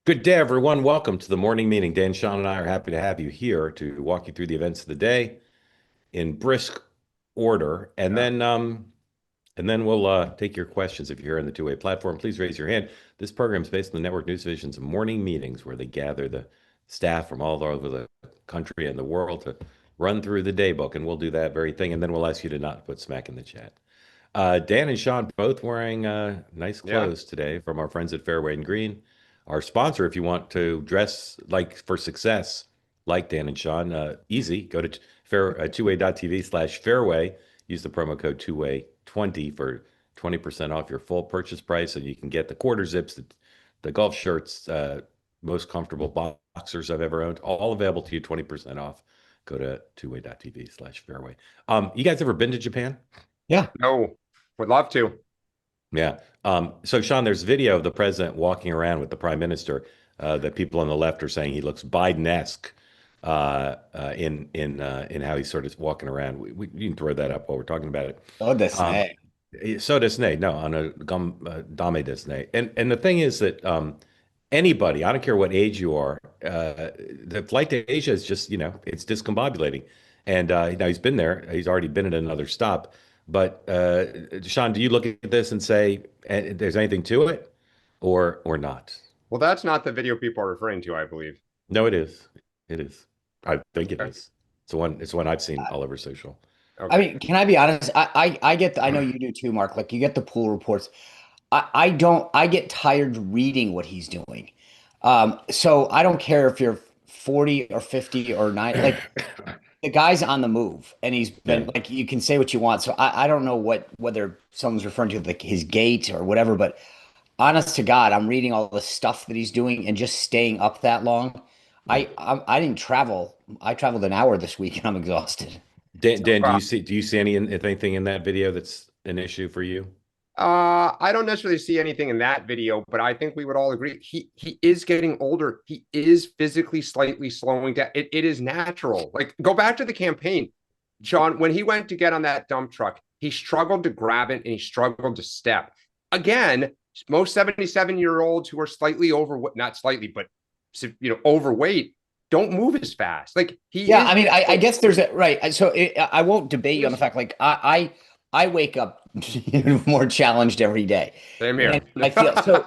Good day, everyone. Welcome to the morning meeting. Dan, Sean, and I are happy to have you here to walk you through the events of the day in brisk order, and Yeah. then we'll take your questions if you're here on the two-way platform. Please raise your hand. This program is based on the network news division's morning meetings, where they gather the staff from all over the country and the world to run through the day book, and we'll do that very thing, and then we'll ask you to not put smack in the chat. Dan and Sean both wearing nice Yeah. clothes today from our friends at Fairway and Green. Our sponsor, if you want to dress like for success, like Dan and Sean, easy. Go to twoway.tv/fairway. Use the promo code twoway20 for 20% off your full purchase price, and you can get the quarter zips, the golf shirts, most comfortable boxers I've ever owned, all available to you 20% off. Go to twoway.tv/fairway. You guys ever been to Japan? Yeah. No, would love to. Yeah. So Sean, there's video of the president walking around with the prime minister that people on the left are saying he looks Biden-esque in how he's sort of walking around. You can throw that up while we're talking about it. Oh, that's Um, nice. so does Nate. No, on a dame does Nate. And the thing is that anybody, I don't care what age you are, the flight to Asia is just, it's discombobulating. And now he's been there. He's already been at another stop. But Sean, do you look at this and say there's anything to it, or not? Well, that's not the video people are referring to, I believe. No, it is. It is. I think it Okay. is. It's one I've seen all over social. I Okay. mean, can I be honest? I get I know you do too, Mark. Like you get the pool reports. I don't I get tired reading what he's doing. So I don't care if you're 40 or 50 or 9. Like the guy's on the move and he's Yeah. been like you can say what you want. So I don't know whether someone's referring to like his gait or whatever, but honest to God, I'm reading all the stuff that he's doing and just staying up that long. Yeah. I didn't travel. I traveled an hour this week and I'm exhausted. Dan, do Well, you see anything in that video that's an issue for you? I don't necessarily see anything in that video, but I think we would all agree he is getting older. He is physically slightly slowing down. It is natural. Like go back to the campaign, John. When he went to get on that dump truck, he struggled to grab it and he struggled to step. Again, most 77-year-olds who are slightly overweight, not slightly, but overweight, don't move as fast. Like he Yeah, is. I mean, I guess there's a right. So I won't debate you on the Yes. fact like I wake up more challenged every day, Same here. and I feel so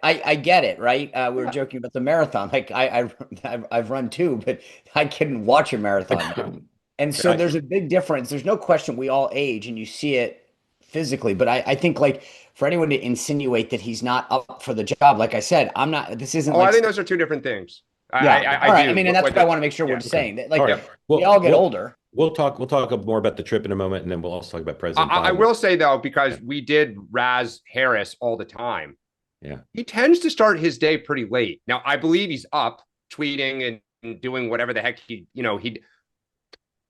I get it, right? We were joking about the marathon. Like I've run too, but I couldn't watch a marathon now. And so I, there's a big difference. There's no question we all age, and you see it physically. But I think like for anyone to insinuate that he's not up for the job, like I said, I'm not. This isn't Oh, I like think those are two different things. yeah. I All right. I do. mean, and that's What what I the, want to make sure we're yeah. okay. saying that All like right. Yeah. we Well, all get older. we'll talk about the more about the trip in a moment, and then we'll also talk about President I Biden. will say though, because Yeah. we did Raz Harris all the time, Yeah. he tends to start his day pretty late. Now, I believe he's up tweeting and doing whatever the heck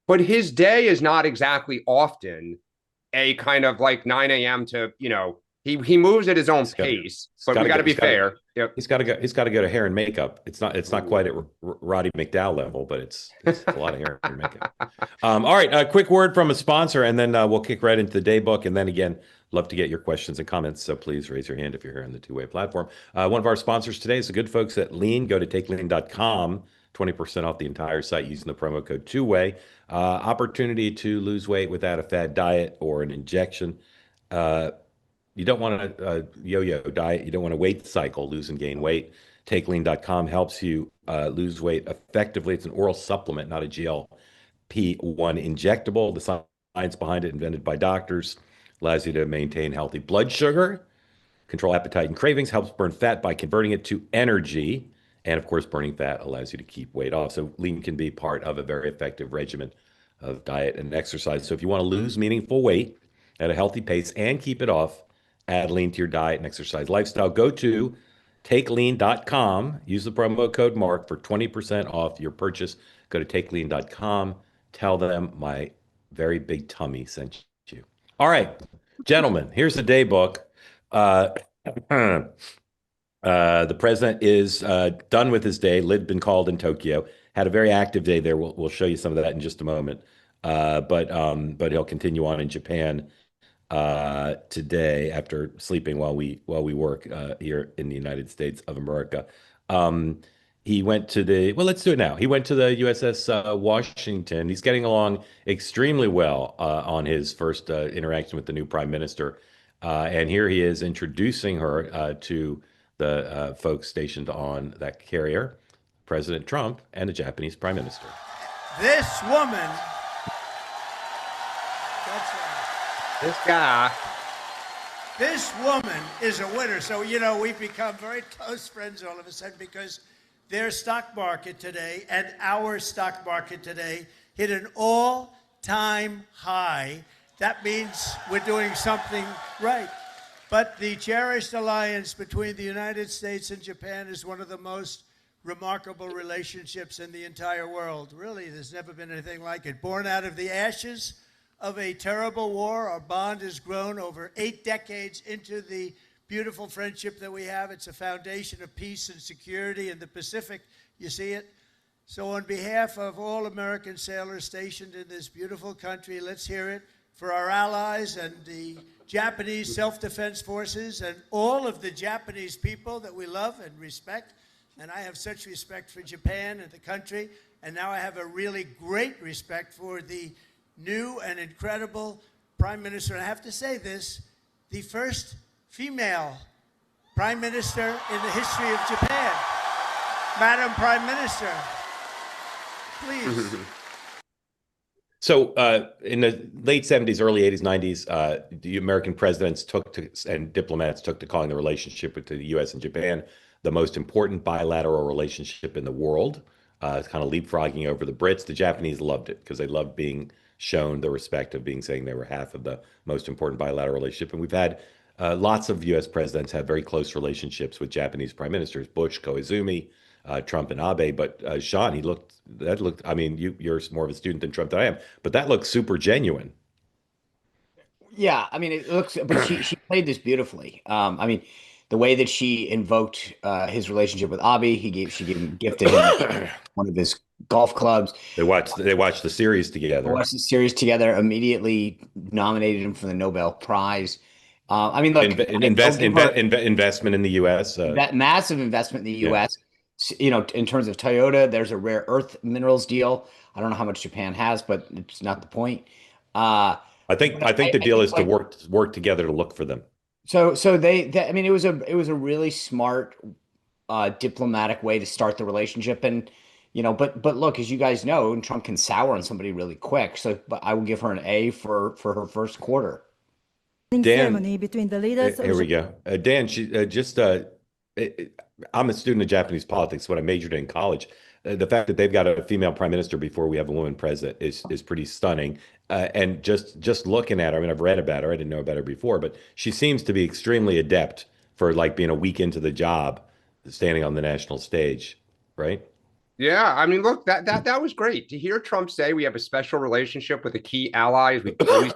but his day is not exactly often a kind of like 9 a.m. to, he moves at his own He's got to pace, he's but got we to got go. to be fair. Yep. He's got to go to hair and makeup. It's not quite at Roddy McDowell level, but it's a lot of hair and makeup. All right, a quick word from a sponsor, and then we'll kick right into the day book. And then again, love to get your questions and comments. So please raise your hand if you're here on the two-way platform. One of our sponsors today is the good folks at Lean. Go to takelean.com, 20% off the entire site using the promo code two-way. Opportunity to lose weight without a fad diet or an injection. You don't want a yo-yo diet. You don't want a weight cycle, lose and gain weight. TakeLean.com helps you lose weight effectively. It's an oral supplement, not a GLP-1 injectable. The science behind it, invented by doctors, allows you to maintain healthy blood sugar, control appetite and cravings, helps burn fat by converting it to energy. And of course, burning fat allows you to keep weight off. So lean can be part of a very effective regimen of diet and exercise. So if you want to lose meaningful weight at a healthy pace and keep it off, add lean to your diet and exercise lifestyle. Go to takelean.com. Use the promo code Mark for 20% off your purchase. Go to takelean.com. Tell them my very big tummy sent you. All right, gentlemen, here's the day book. Uh, the president is done with his day. Lid been called in Tokyo. Had a very active day there. We'll show you some of that in just a moment. But he'll continue on in Japan today after sleeping while we work here in the United States of America. Um, he went to the well, let's do it now. He went to the USS Washington. He's getting along extremely well on his first interaction with the new prime minister. And here he is introducing her to the folks stationed on that carrier, President Trump and the Japanese prime minister. This woman, that's right. This guy. This woman is a winner. So, you know, we've become very close friends all of a sudden because their stock market today and our stock market today hit an all-time high. That means we're doing something right. But the cherished alliance between the United States and Japan is one of the most remarkable relationships in the entire world. Really, there's never been anything like it. Born out of the ashes of a terrible war, our bond has grown over 8 decades into the beautiful friendship that we have. It's a foundation of peace and security in the Pacific. You see it? So on behalf of all American sailors stationed in this beautiful country, let's hear it for our allies and the Japanese self-defense forces and all of the Japanese people that we love and respect. And I have such respect for Japan and the country. And now I have a really great respect for the new and incredible Prime Minister. And I have to say this, the first female Prime Minister in the history of Japan. Madam Prime Minister, please. So in the late 70s, early 80s, 90s, the American presidents and diplomats took to calling the relationship with the U.S. and Japan the most important bilateral relationship in the world. It's kind of leapfrogging over the Brits. The Japanese loved it because they loved being shown the respect of being saying they were half of the most important bilateral relationship. And we've had lots of U.S. presidents have very close relationships with Japanese prime ministers, Bush, Koizumi, Trump and Abe. But Sean, I mean, you're more of a student than Trump than I am, but that looks super genuine. Yeah, I mean, it looks, but she played this beautifully. I mean, the way that she invoked his relationship with Abe, gifted him one of his golf clubs. They watched the series together. Watched the series together. Immediately nominated him for the Nobel Prize. I mean, look, investment in the U.S. That massive investment in the U.S. You know, in terms of Toyota, there's a rare earth minerals deal. I don't know how much Japan has, but it's not the point. I think the deal is to work together to look for them. So I mean, it was a really smart diplomatic way to start the relationship, and you know, but look, as you guys know, Trump can sour on somebody really quick. So, but I will give her an A for her first quarter. Dan, ceremony between the leaders. Here we go. Dan, I'm a student of Japanese politics, what I majored in college. The fact that they've got a female prime minister before we have a woman president is pretty stunning. And just looking at her, I mean, I've read about her. I didn't know about her before, but she seems to be extremely adept for like being a week into the job, standing on the national stage, right? Yeah, I mean, look, that was great to hear Trump say we have a special relationship with a key ally. We always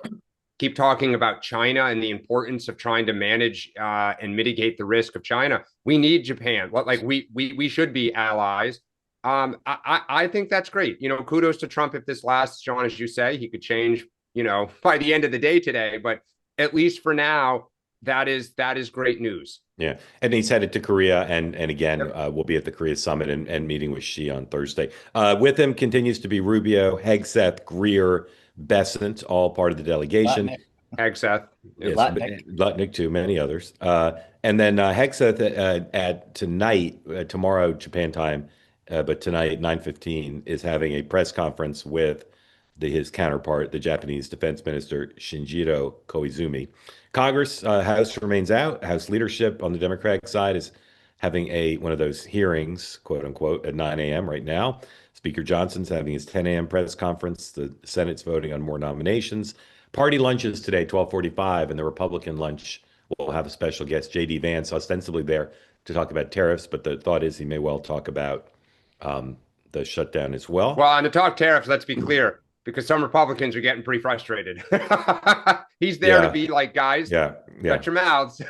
keep talking about China and the importance of trying to manage and mitigate the risk of China. We need Japan. Like we should be allies. I think that's great. You know, kudos to Trump if this lasts, Sean, as you say, he could change, you know, by the end of the day today. But at least for now, that is great news. Yeah. And he's headed to Korea. And again, we'll be at the Korea summit and meeting with Xi on Thursday. With him continues to be Rubio, Hegseth, Greer, Bessent, all part of the delegation. Hegseth. Yes, Lutnick too, many others. And then Hegseth at tonight, tomorrow, Japan time, but tonight, 9:15, is having a press conference with his counterpart, the Japanese Defense Minister, Shinjiro Koizumi. Congress, House remains out. House leadership on the Democratic side is having one of those hearings, quote unquote, at 9 a.m. right now. Speaker Johnson's having his 10 a.m. press conference. The Senate's voting on more nominations. Party lunches today, 12:45, and the Republican lunch will have a special guest, J.D. Vance, ostensibly there to talk about tariffs, but the thought is he may well talk about the shutdown as well. Well, and to talk tariffs, let's be clear, because some Republicans are getting pretty frustrated. He's there to be like, guys, shut your mouths.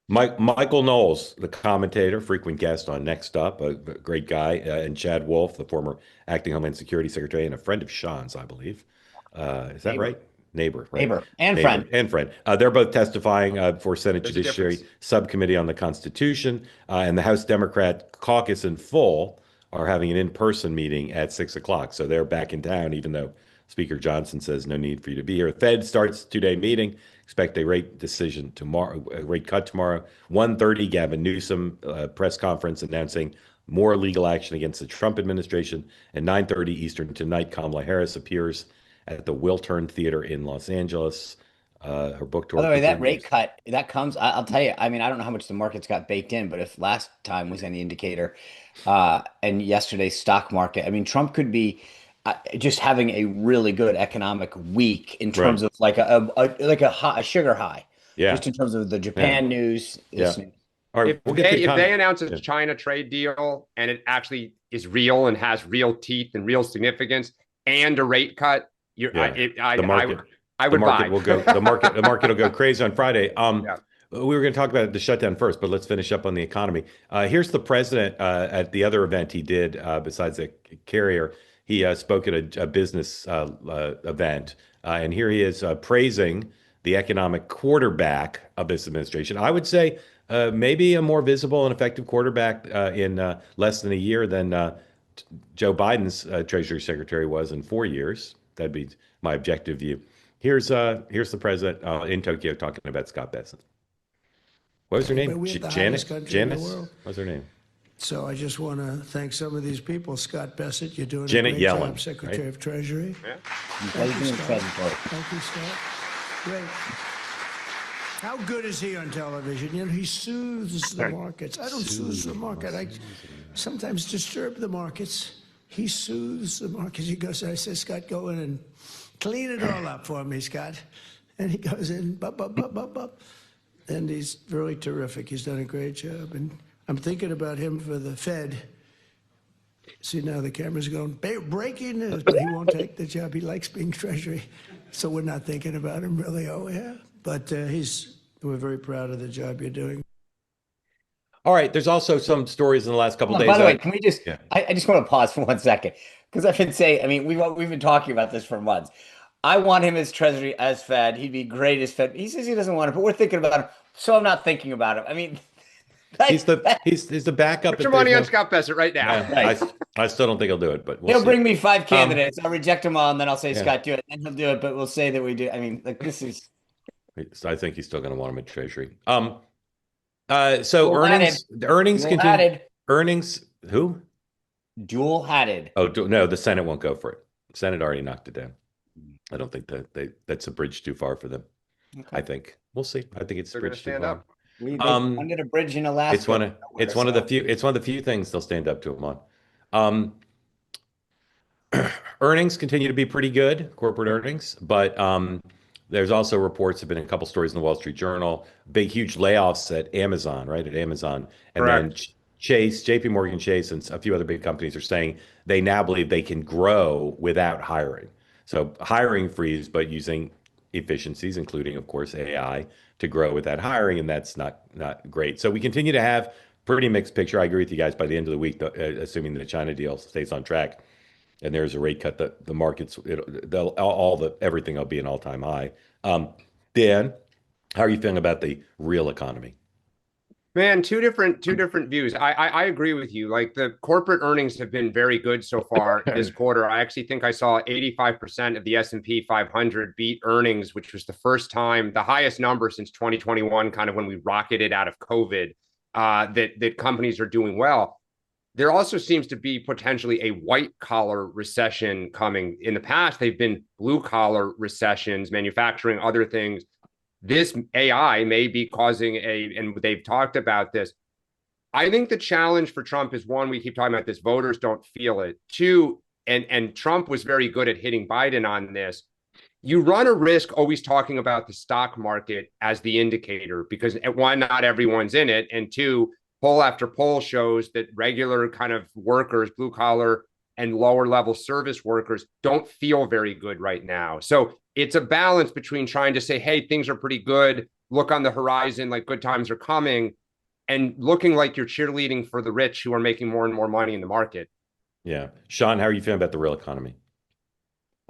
Michael Knowles, the commentator, frequent guest on Next Up, a great guy, and Chad Wolf, the former acting Homeland Security Secretary and a friend of Sean's, I believe. Is that right? Neighbor, right? Neighbor and Neighbor friend. and friend. They're both testifying for Senate There's a Judiciary difference. Subcommittee on the Constitution, and the House Democrat caucus in full are having an in-person meeting at 6 o'clock. So they're back in town, even though Speaker Johnson says no need for you to be here. Fed starts two-day meeting. Expect a rate decision tomorrow, a rate cut tomorrow. 1:30, Gavin Newsom press conference announcing more legal action against the Trump administration. And 9:30 Eastern tonight, Kamala Harris appears at the Wiltern Theater in Los Angeles. Her book tour. By the way, that rate cut, that comes, I'll tell you, I mean, I don't know how much the markets got baked in, but if last time was any indicator, and yesterday's stock market, I mean, Trump could be just having a really good economic week in terms of like a sugar high, Yeah. just in terms of the Japan news. Yeah. All right, If they announce a China trade deal and it actually is real and has real teeth and real significance and a rate cut, I would buy. The market will go crazy on Friday. We were going to talk about the shutdown first, but let's finish up on the economy. Here's the president at the other event he did besides the carrier. He spoke at a business event, and here he is praising the economic quarterback of this administration. I would say maybe a more visible and effective quarterback in less than a year than Joe Biden's Treasury Secretary was in 4 years. That'd be my objective view. Here's the president in Tokyo talking about Scott Bessent. What was her name? Janet? What's her name? So I just want to thank some of these people. Scott Bessent, you're doing Janet a great Yellen, job, Secretary of Treasury. Yeah. Thank you, Scott. Thank you, Scott. Great. How good is he on television? You know, he soothes the markets. I don't soothe the market. I sometimes disturb the markets. He soothes the markets. He goes, I say, Scott, go in and clean it all up for me, Scott. And he goes in, and he's really terrific. He's done a great job. And I'm thinking about him for the Fed. See, now the camera's going, breaking news, but he won't take the job. He likes being Treasury. So we're not thinking about him really, But we're very proud of the job you're doing. All right. There's also some stories in the last couple of days. By the way, can we just, I just want to pause for 1 second. Because I've been saying, I mean, we've been talking about this for months. I want him as Treasury, as Fed. He'd be great as Fed. He says he doesn't want it, but we're thinking about him. So I'm not thinking about him. I mean, he's the backup. Put your money on Scott Bessent right now. I still don't think he'll do it, but he'll bring me 5 candidates. I'll reject them all, and then I'll say, Scott, do it. And he'll do it, but we'll say that we do. I mean, like, this is. I think he's still going to want him at Treasury. So earnings continue. Earnings, who? Dual hatted. Oh, no, the Senate won't go for it. The Senate already knocked it down. I don't think that's a bridge too far for them. Okay. I think we'll see. I think it's a bridge too far. We funded a bridge in Alaska. It's one of the few things they'll stand up to him on. Earnings continue to be pretty good, corporate earnings, but there's also reports, have been a couple stories in the Wall Street Journal, huge layoffs at Amazon, right? At Amazon. And then Chase, JP Morgan Chase, and a few other big companies are saying they now believe they can grow without hiring. So hiring freeze, but using efficiencies, including, of course, AI, to grow without hiring, and that's not great. So we continue to have pretty mixed picture. I agree with you guys. By the end of the week, assuming the China deal stays on track, and there's a rate cut, the markets, everything will be an all-time high. Dan, how are you feeling about the real economy? Man, two different views. I agree with you. Like, the corporate earnings have been very good so far this quarter. I actually think I saw 85% of the S&P 500 beat earnings, which was the first time, the highest number since 2021, kind of when we rocketed out of COVID, that companies are doing well. There also seems to be potentially a white collar recession coming. In the past, they've been blue collar recessions, manufacturing, other things. This AI may be causing and they've talked about this. I think the challenge for Trump is, one, we keep talking about this, voters don't feel it. Two, and Trump was very good at hitting Biden on this. You run a risk always talking about the stock market as the indicator, because one, not everyone's in it. And two, poll after poll shows that regular kind of workers, blue collar and lower level service workers, don't feel very good right now. So it's a balance between trying to say, hey, things are pretty good, look on the horizon, like good times are coming, and looking like you're cheerleading for the rich who are making more and more money in the market. Yeah. Sean, how are you feeling about the real economy?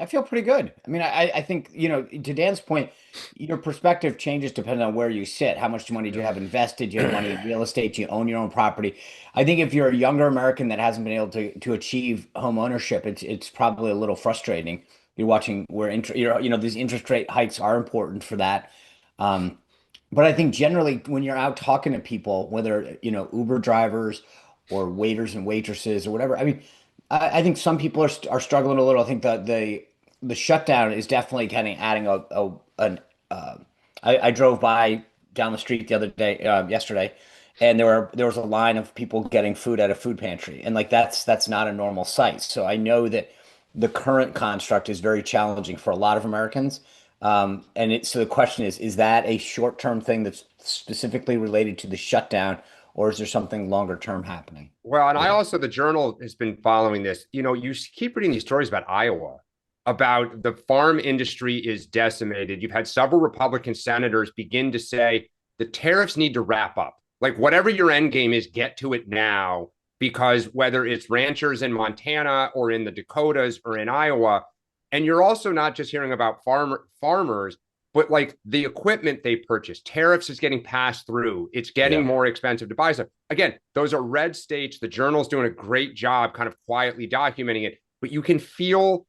I feel pretty good. I mean, I think, to Dan's point, your perspective changes depending on where you sit. How much money do you have invested? Do you have money in real estate? Do you own your own property? I think if you're a younger American that hasn't been able to achieve home ownership, it's probably a little frustrating. You're watching where these interest rate hikes are important for that. Um, but I think generally when you're out talking to people, whether, Uber drivers or waiters and waitresses or whatever, I mean, I think some people are struggling a little. I think that the shutdown is definitely kind of adding an I drove by down the street the other day, yesterday, and there was a line of people getting food at a food pantry, and like that's not a normal sight. So I know that the current construct is very challenging for a lot of Americans. So the question is that a short-term thing that's specifically related to the shutdown, or is there something longer term happening? Well, and I also, the Journal has been following this. You keep reading these stories about Iowa, about the farm industry is decimated. You've had several Republican senators begin to say the tariffs need to wrap up. Like whatever your end game is, get to it now, because whether it's ranchers in Montana or in the Dakotas or in Iowa, and you're also not just hearing about farmers, but like the equipment they purchase, tariffs is getting passed through. It's getting more expensive to buy stuff. Again, those are red states. The Journal's doing a great job kind of quietly documenting it, but you can feel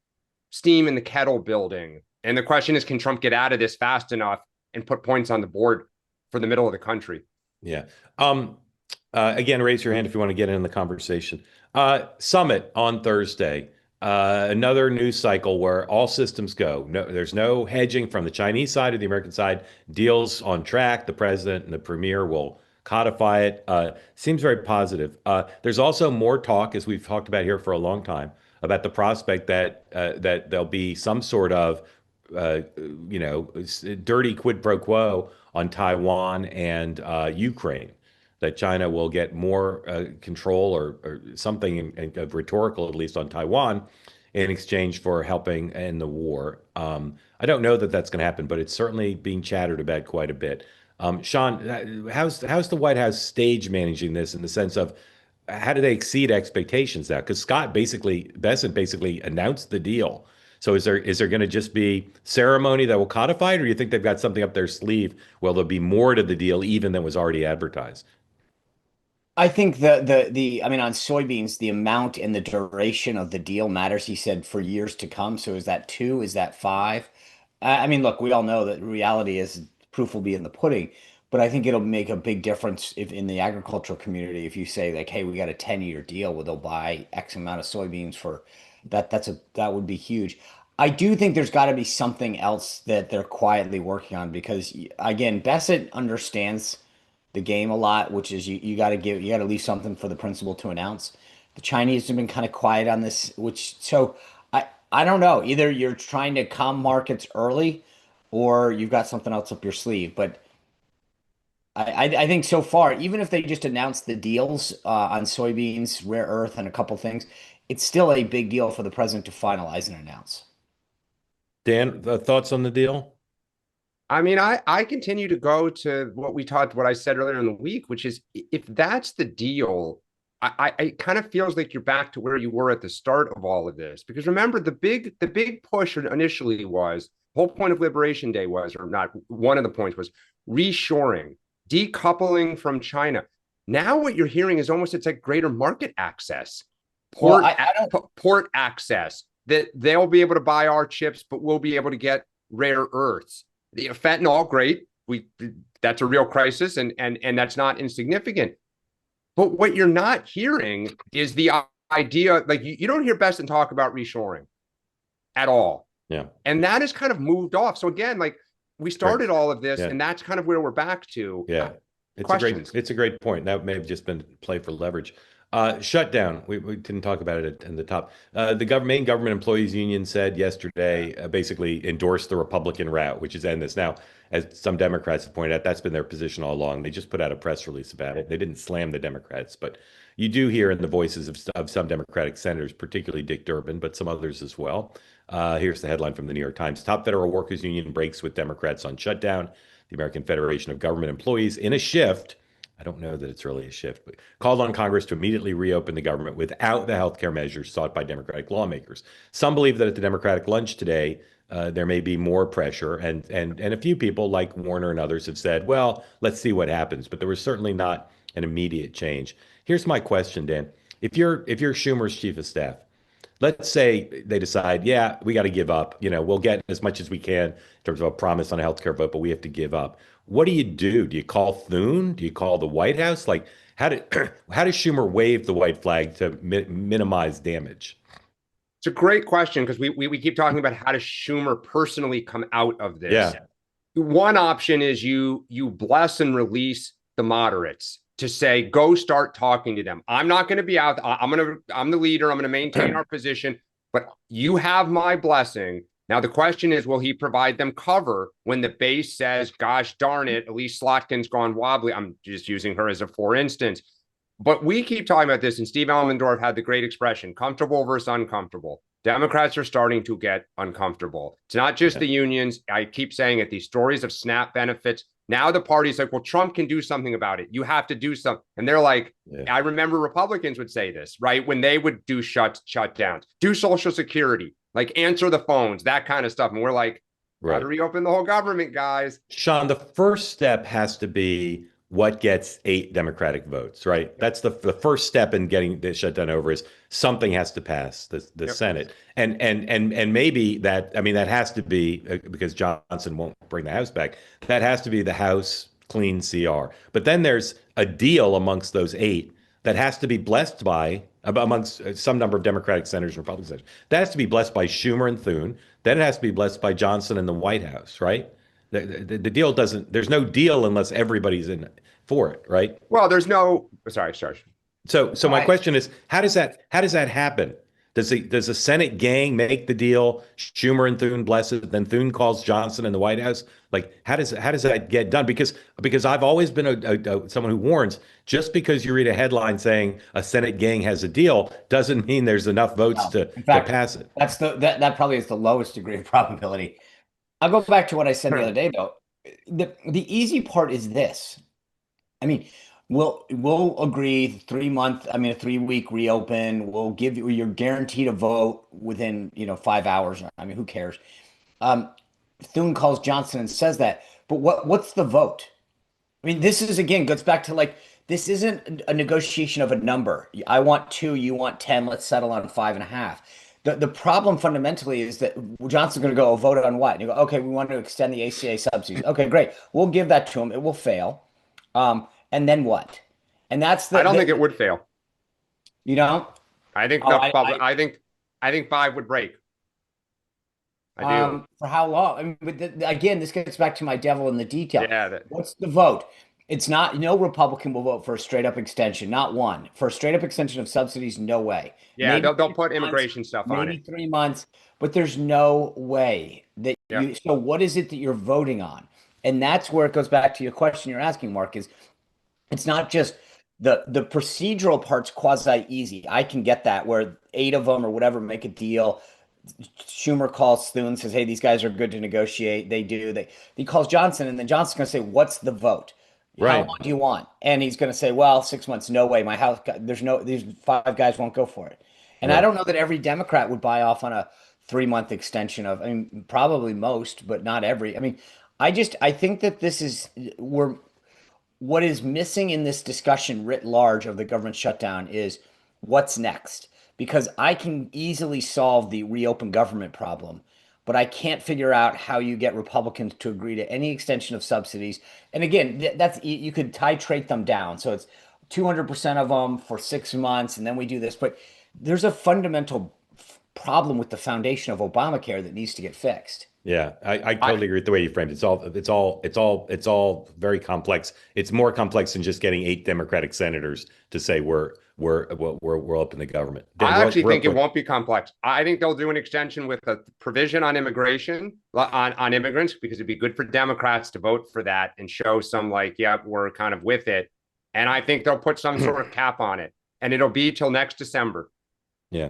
steam in the kettle building. And the question is, can Trump get out of this fast enough and put points on the board for the middle of the country? Yeah. Again, raise your hand if you want to get in the conversation. Summit on Thursday. Another news cycle where all systems go. No, there's no hedging from the Chinese side or the American side. Deals on track. The president and the premier will codify it. Seems very positive. There's also more talk, as we've talked about here for a long time, about the prospect that there'll be some sort of dirty quid pro quo on Taiwan and Ukraine, that China will get more control or something rhetorical, at least on Taiwan, in exchange for helping in the war. I don't know that that's going to happen, but it's certainly being chattered about quite a bit. Sean, how's the White House stage managing this in the sense of how do they exceed expectations now? Because Bessent basically announced the deal. So is there going to just be ceremony that will codify it, or do you think they've got something up their sleeve where there'll be more to the deal even than was already advertised? I think I mean, on soybeans, the amount and the duration of the deal matters, he said, for years to come. So is that 2? Is that 5? I mean, look, we all know that reality is proof will be in the pudding, but I think it'll make a big difference if in the agricultural community, if you say like, hey, we got a 10-year deal where they'll buy X amount of soybeans for that, that would be huge. I do think there's got to be something else that they're quietly working on because again, Bassett understands the game a lot, which is you got to leave something for the principal to announce. The Chinese have been kind of quiet on this, I don't know. Either you're trying to calm markets early, or you've got something else up your sleeve. But I think so far, even if they just announce the deals on soybeans, rare earth, and a couple things, it's still a big deal for the president to finalize and announce. Dan, thoughts on the deal? I mean, I continue to go to what I said earlier in the week, which is if that's the deal, it kind of feels like you're back to where you were at the start of all of this. Because remember, the big push initially was, the whole point of Liberation Day was, or not, one of the points was reshoring, decoupling from China. Now what you're hearing is almost, it's like greater market access, port access, that they'll be able to buy our chips, but we'll be able to get rare earths. The fentanyl, great. That's a real crisis, and that's not insignificant. But what you're not hearing is the idea, like you don't hear Besson talk about reshoring at all. Yeah. And that has kind of moved off. So again, like we started all of this, and that's kind of where we're back to. Yeah. It's a great point. That may have just been play for leverage. Shutdown. We didn't talk about it in the top. The main government employees union said yesterday, basically endorsed the Republican route, which is end this. Now, as some Democrats have pointed out, that's been their position all along. They just put out a press release about it. They didn't slam the Democrats, but you do hear in the voices of some Democratic senators, particularly Dick Durbin, but some others as well. Here's the headline from the New York Times. Top federal workers union breaks with Democrats on shutdown. The American Federation of Government Employees in a shift I don't know that it's really a shift, but called on Congress to immediately reopen the government without the healthcare measures sought by Democratic lawmakers. Some believe that at the Democratic lunch today, there may be more pressure, and a few people like Warner and others have said, well, let's see what happens. But there was certainly not an immediate change. Here's my question, Dan. If you're Schumer's chief of staff, let's say they decide, yeah, we got to give up. We'll get as much as we can in terms of a promise on a healthcare vote, but we have to give up. What do you do? Do you call Thune? Do you call the White House? Like, how does Schumer wave the white flag to minimize damage? It's a great question because we keep talking about how does Schumer personally come out of this. Yeah. One option is you bless and release the moderates to say, go start talking to them. I'm not going to be out. I'm the leader. I'm going to maintain our position, but you have my blessing. Now, the question is, will he provide them cover when the base says, gosh darn it, Elise Slotkin's gone wobbly? I'm just using her as a for instance. But we keep talking about this, and Steve Almendorf had the great expression, comfortable versus uncomfortable. Democrats are starting to get uncomfortable. It's not just the unions. I keep saying it, these stories of SNAP benefits. Now the party's like, well, Trump can do something about it. You have to do something. And they're like, I remember Republicans would say this, right? When they would do shutdowns, do Social Security, like answer the phones, that kind of stuff. And we're like, got to reopen the whole government, guys. Sean, the first step has to be what gets 8 Democratic votes, right? That's the first step in getting the shutdown over is something has to pass the Senate. And maybe that has to be, because Johnson won't bring the House back, that has to be the House clean CR. But then there's a deal amongst those 8 that has to be blessed by, amongst some number of Democratic senators and Republican senators. That has to be blessed by Schumer and Thune. Then it has to be blessed by Johnson and the White House, right? The deal doesn't, there's no deal unless everybody's in for it, right? Well, there's no, sorry. So my question is, how does that happen? Does the Senate gang make the deal? Schumer and Thune bless it, then Thune calls Johnson and the White House. Like, how does that get done? Because I've always been someone who warns, just because you read a headline saying a Senate gang has a deal doesn't mean there's enough votes to pass it. That probably is the lowest degree of probability. I'll go back to what I said the other day, though. The easy part is this. I mean, we'll agree 3-week reopen. We'll give you're guaranteed a vote within 5 hours. I mean, who cares? Thune calls Johnson and says that, but what's the vote? I mean, this is again goes back to like, this isn't a negotiation of a number. I want 2, you want 10. Let's settle on 5.5. The problem fundamentally is that Johnson's going to go vote on what? And you go, okay, we want to extend the ACA subsidies. Okay, great. We'll give that to him. It will fail. And then what? And that's I don't think it would fail. You don't? I think I think 5 would break. I do. For how long? I mean, but again, this gets back to my devil in the detail. Yeah. What's the vote? It's not, no Republican will vote for a straight up extension, not one. For a straight up extension of subsidies, no way. Yeah, they'll put immigration stuff on it. Maybe 3 months, but there's no way that so what is it that you're voting on? And that's where it goes back to your question you're asking, Mark, is it's not just the procedural part's quasi easy. I can get that, where 8 of them or whatever make a deal. Schumer calls Thune, says, hey, these guys are good to negotiate. They do. He calls Johnson, and then Johnson's going to say, what's the vote? Right. How long do you want? And he's going to say, well, 6 months, no way. My house, these 5 guys won't go for it. And I don't know that every Democrat would buy off on a 3-month extension of, I mean, probably most, but not every. I mean, I think that this is what is missing in this discussion writ large of the government shutdown is what's next. Because I can easily solve the reopen government problem, but I can't figure out how you get Republicans to agree to any extension of subsidies. And again, you could titrate them down. So it's 200% of them for 6 months, and then we do this. But there's a fundamental problem with the foundation of Obamacare that needs to get fixed. Yeah, I totally agree with the way you framed it. It's all very complex. It's more complex than just getting 8 Democratic senators to say we're up in the government. I actually think it won't be complex. I think they'll do an extension with a provision on immigration, on immigrants, because it'd be good for Democrats to vote for that and show some like, yeah, we're kind of with it. And I think they'll put some sort of cap on it, and it'll be till next December. Yeah.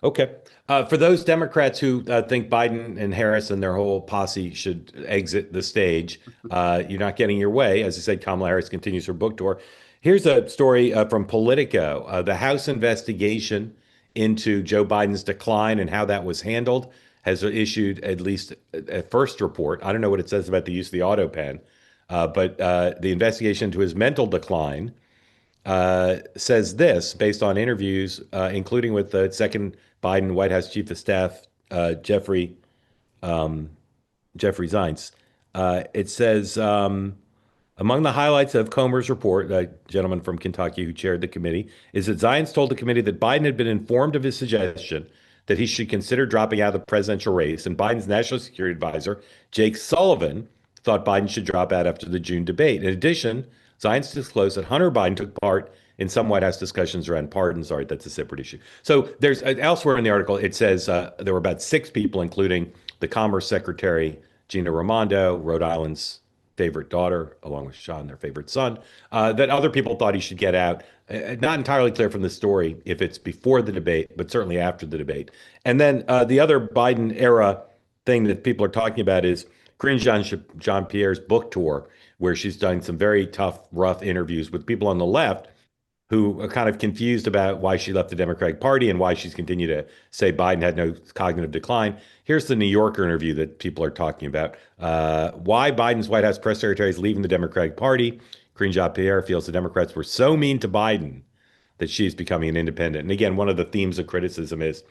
Okay. For those Democrats who think Biden and Harris and their whole posse should exit the stage, you're not getting your way. As I said, Kamala Harris continues her book tour. Here's a story from Politico. The House investigation into Joe Biden's decline and how that was handled has issued at least a first report. I don't know what it says about the use of the auto pen, but the investigation into his mental decline says this based on interviews, including with the second Biden White House Chief of Staff, Jeffrey Zients. It says among the highlights of Comer's report, a gentleman from Kentucky who chaired the committee, is that Zients told the committee that Biden had been informed of his suggestion that he should consider dropping out of the presidential race, and Biden's national security advisor, Jake Sullivan, thought Biden should drop out after the June debate. In addition, Zients disclosed that Hunter Biden took part in some White House discussions around pardons. All right, that's a separate issue. So there's elsewhere in the article, it says there were about 6 people, including the Commerce Secretary, Gina Raimondo, Rhode Island's favorite daughter, along with Sean, their favorite son, that other people thought he should get out. Not entirely clear from the story if it's before the debate, but certainly after the debate. And then the other Biden era thing that people are talking about is Corinne Jean-Pierre's book tour, where she's done some very tough, rough interviews with people on the left who are kind of confused about why she left the Democratic Party and why she's continued to say Biden had no cognitive decline. Here's the New Yorker interview that people are talking about. Why Biden's White House press secretary is leaving the Democratic Party. Corinne Jean-Pierre feels the Democrats were so mean to Biden that she's becoming an independent. And again, one of the themes of criticism is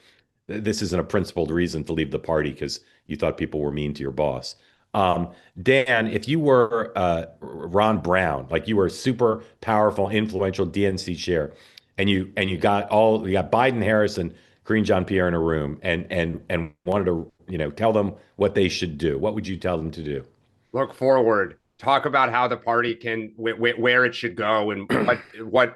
this isn't a principled reason to leave the party because you thought people were mean to your boss. Dan, if you were Ron Brown, like you were a super powerful, influential DNC chair, and you got Biden, Harris, and Karine Jean-Pierre in a room, and wanted to tell them what they should do, what would you tell them to do? Look forward. Talk about how the party can where it should go and what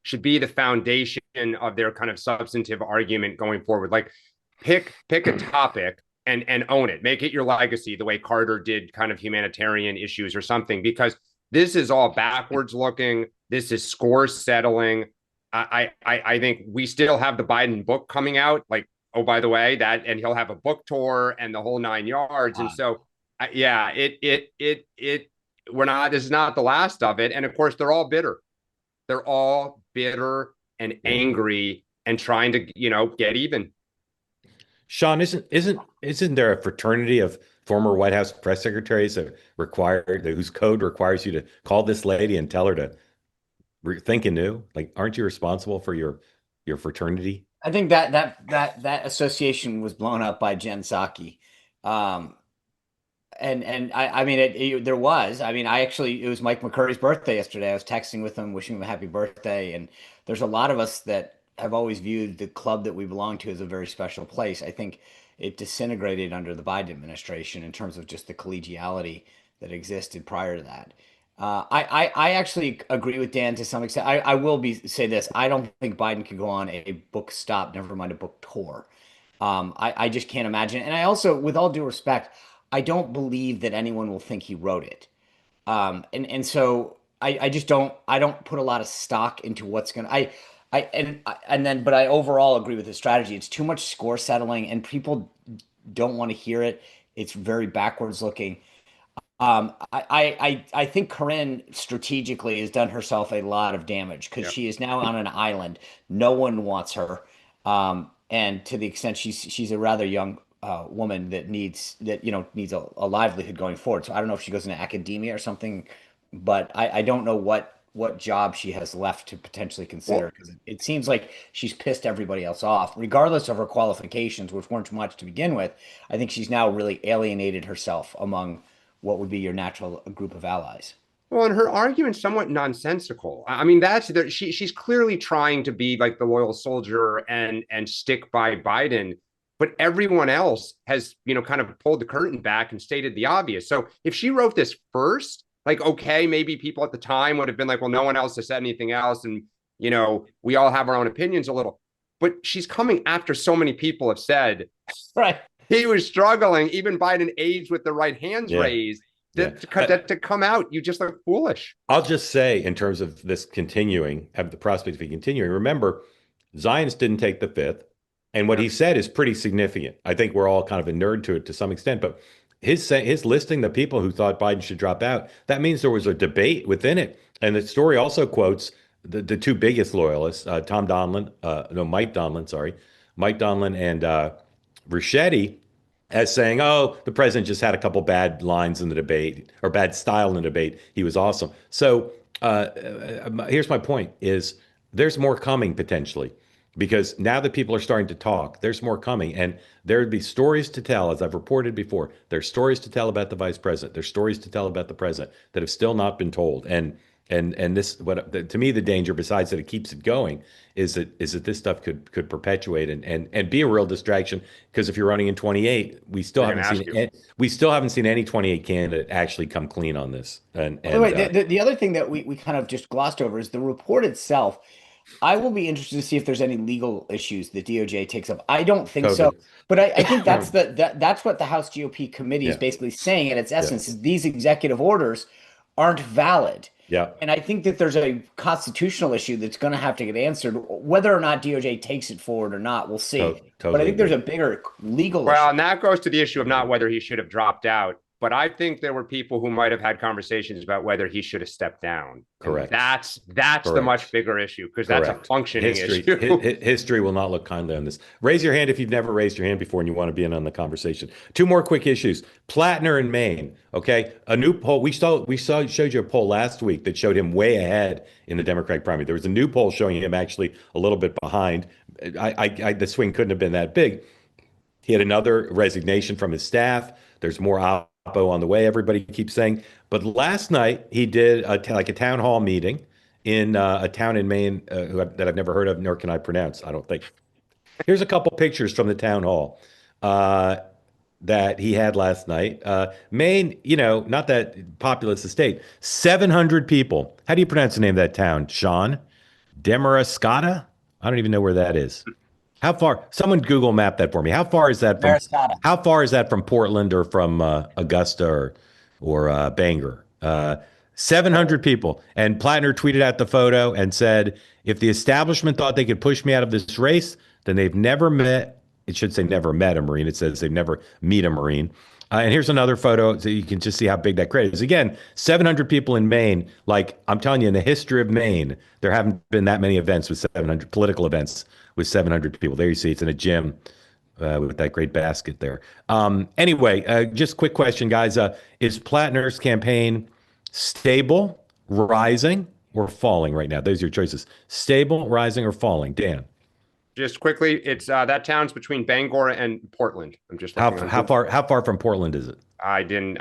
should be the foundation of their kind of substantive argument going forward. Like pick a topic and own it. Make it your legacy, the way Carter did kind of humanitarian issues or something, because this is all backwards looking. This is score settling. I think we still have the Biden book coming out. Like, oh, by the way, and he'll have a book tour and the whole 9 yards. And so, yeah, this is not the last of it. And of course, they're all bitter. They're all bitter and angry and trying to, get even. Sean, isn't there a fraternity of former White House press secretaries whose code requires you to call this lady and tell her to think anew? Like, aren't you responsible for your fraternity? I think that association was blown up by Jen Psaki. There was. It was Mike McCurry's birthday yesterday. I was texting with him, wishing him a happy birthday. And there's a lot of us that have always viewed the club that we belong to as a very special place. I think it disintegrated under the Biden administration in terms of just the collegiality that existed prior to that. I actually agree with Dan to some extent. I will say this. I don't think Biden could go on a book stop, never mind a book tour. I just can't imagine. And I also, with all due respect, I don't believe that anyone will think he wrote it. So I just don't put a lot of stock into what's going to, but I overall agree with his strategy. It's too much score settling and people don't want to hear it. It's very backwards looking. I think Corinne strategically has done herself a lot of damage because she is now on an island. No one wants her. And to the extent she's a rather young woman that needs a livelihood going forward. So I don't know if she goes into academia or something, but I don't know what job she has left to potentially consider, because it seems like she's pissed everybody else off, regardless of her qualifications, which weren't much to begin with. I think she's now really alienated herself among what would be your natural group of allies. Well, and her argument's somewhat nonsensical. I mean, she's clearly trying to be like the loyal soldier and stick by Biden, but everyone else has, kind of pulled the curtain back and stated the obvious. So if she wrote this first, like, okay, maybe people at the time would have been like, well, no one else has said anything else. And, we all have our own opinions a little. But she's coming after so many people have said, right, he was struggling, even Biden aides with the right hands raised. To come out, you just look foolish. I'll just say, in terms of this continuing, have the prospect of it continuing, remember, Zients didn't take the fifth. And what he said is pretty significant. I think we're all kind of inured to it to some extent, but his listing the people who thought Biden should drop out, that means there was a debate within it. And the story also quotes the two biggest loyalists, Mike Donlin, sorry, Mike Donlin and Ricchetti, as saying, "Oh, the president just had a couple bad lines in the debate or bad style in the debate. He was awesome." So here's my point: is there's more coming potentially, because now that people are starting to talk, there's more coming, and there would be stories to tell, as I've reported before. There's stories to tell about the vice president. There's stories to tell about the president that have still not been told, and this, to me, the danger, besides that it keeps it going, is that this stuff could perpetuate and be a real distraction. Because if you're running in 28, we still haven't seen any 28 candidate actually come clean on this. And by the way, the other thing that we kind of just glossed over is the report itself. I will be interested to see if there's any legal issues the DOJ takes up. I don't think so, but I think that's that's what the House GOP committee is basically saying at its essence, is these executive orders aren't valid. Yeah. And I think that there's a constitutional issue that's going to have to get answered. Whether or not DOJ takes it forward or not, we'll see. Totally but I think there's a bigger legal Well, issue. and that goes to the issue of not whether he should have dropped out, but I think there were people who might have had conversations about whether he should have stepped down. Correct. And that's the much bigger issue, because that's a functioning issue. History will not look kindly on this. Raise your hand if you've never raised your hand before and you want to be in on the conversation. Two more quick issues. Platner in Maine. Okay, a new poll. We showed you a poll last week that showed him way ahead in the Democratic primary. There was a new poll showing him actually a little bit behind. The swing couldn't have been that big. He had another resignation from his staff. There's more oppo on the way, everybody keeps saying. But last night he did a town hall meeting in a town in Maine that I've never heard of, nor can I pronounce, I don't think. Here's a couple pictures from the town hall that he had last night. Maine, not that populous a state, 700 people. How do you pronounce the name of that town, Sean? Demarascata? I don't even know where that is. How far? Someone Google map that for me. How far is that from? How far is that from Portland or from Augusta or Bangor? 700 people. And Platner tweeted out the photo and said, "If the establishment thought they could push me out of this race, then they've never met." It should say never met a Marine. It says they've never meet a Marine. And here's another photo so you can just see how big that crowd is. Again, 700 people in Maine. Like, I'm telling you, in the history of Maine, there haven't been that many events with 700 political events with 700 people. There you see it's in a gym with that great basket there. Anyway, just quick question, guys. Is Platner's campaign stable, rising, or falling right now? Those are your choices. Stable, rising, or falling? Dan. Just quickly, it's that town's between Bangor and Portland. I'm just how far from Portland is it? I didn't.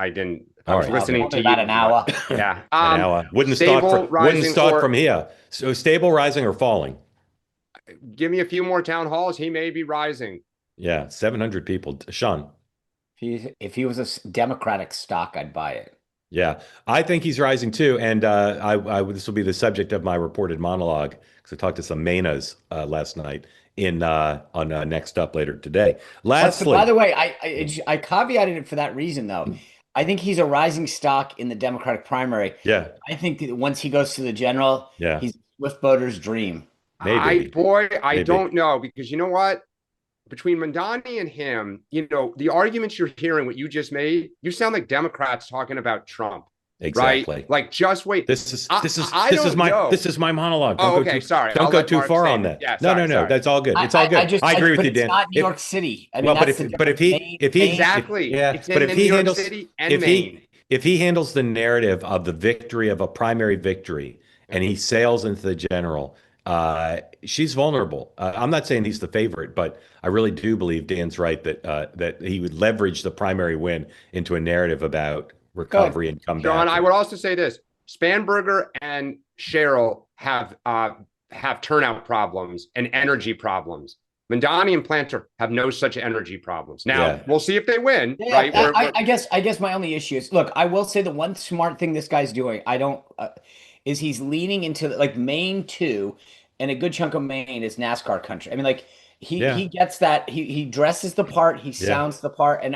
I was listening to you. About an hour. Yeah, an hour. Wouldn't start from here. So stable, rising, or falling? Give me a few more town halls. He may be rising. Yeah, 700 people. Sean, if he was a Democratic stock, I'd buy it. Yeah, I think he's rising too, and this will be the subject of my reported monologue because I talked to some Mainas last night on Next Up later today. Lastly, by the way, I caveated it for that reason though. I think he's a rising stock in the Democratic primary. Yeah, I think that once he goes to the general, he's Swift voter's dream. Maybe. I don't know, because you know what? Between Mandani and him, the arguments you're hearing, what you just made, you sound like Democrats talking about Trump. Exactly. Right? Like, just wait. This is my monologue. Sorry. Don't go too far on that. Yeah, no. That's all good. It's all good. I agree with you, Dan. It's not New York City. I mean, if he exactly, it's in New York City and Maine. If he handles the narrative of the victory of a primary victory and he sails into the general, she's vulnerable. I'm not saying he's the favorite, but I really do believe Dan's right that he would leverage the primary win into a narrative about recovery and comeback. John, I would also say this: Spanberger and Sherrill have turnout problems and energy problems. Mandani and Planter have no such energy problems. Now we'll see if they win. Right? I guess my only issue is, look, I will say the one smart thing this guy's doing, is he's leaning into like Maine too, and a good chunk of Maine is NASCAR country. I mean, like he gets that. He dresses the part. He sounds the part, and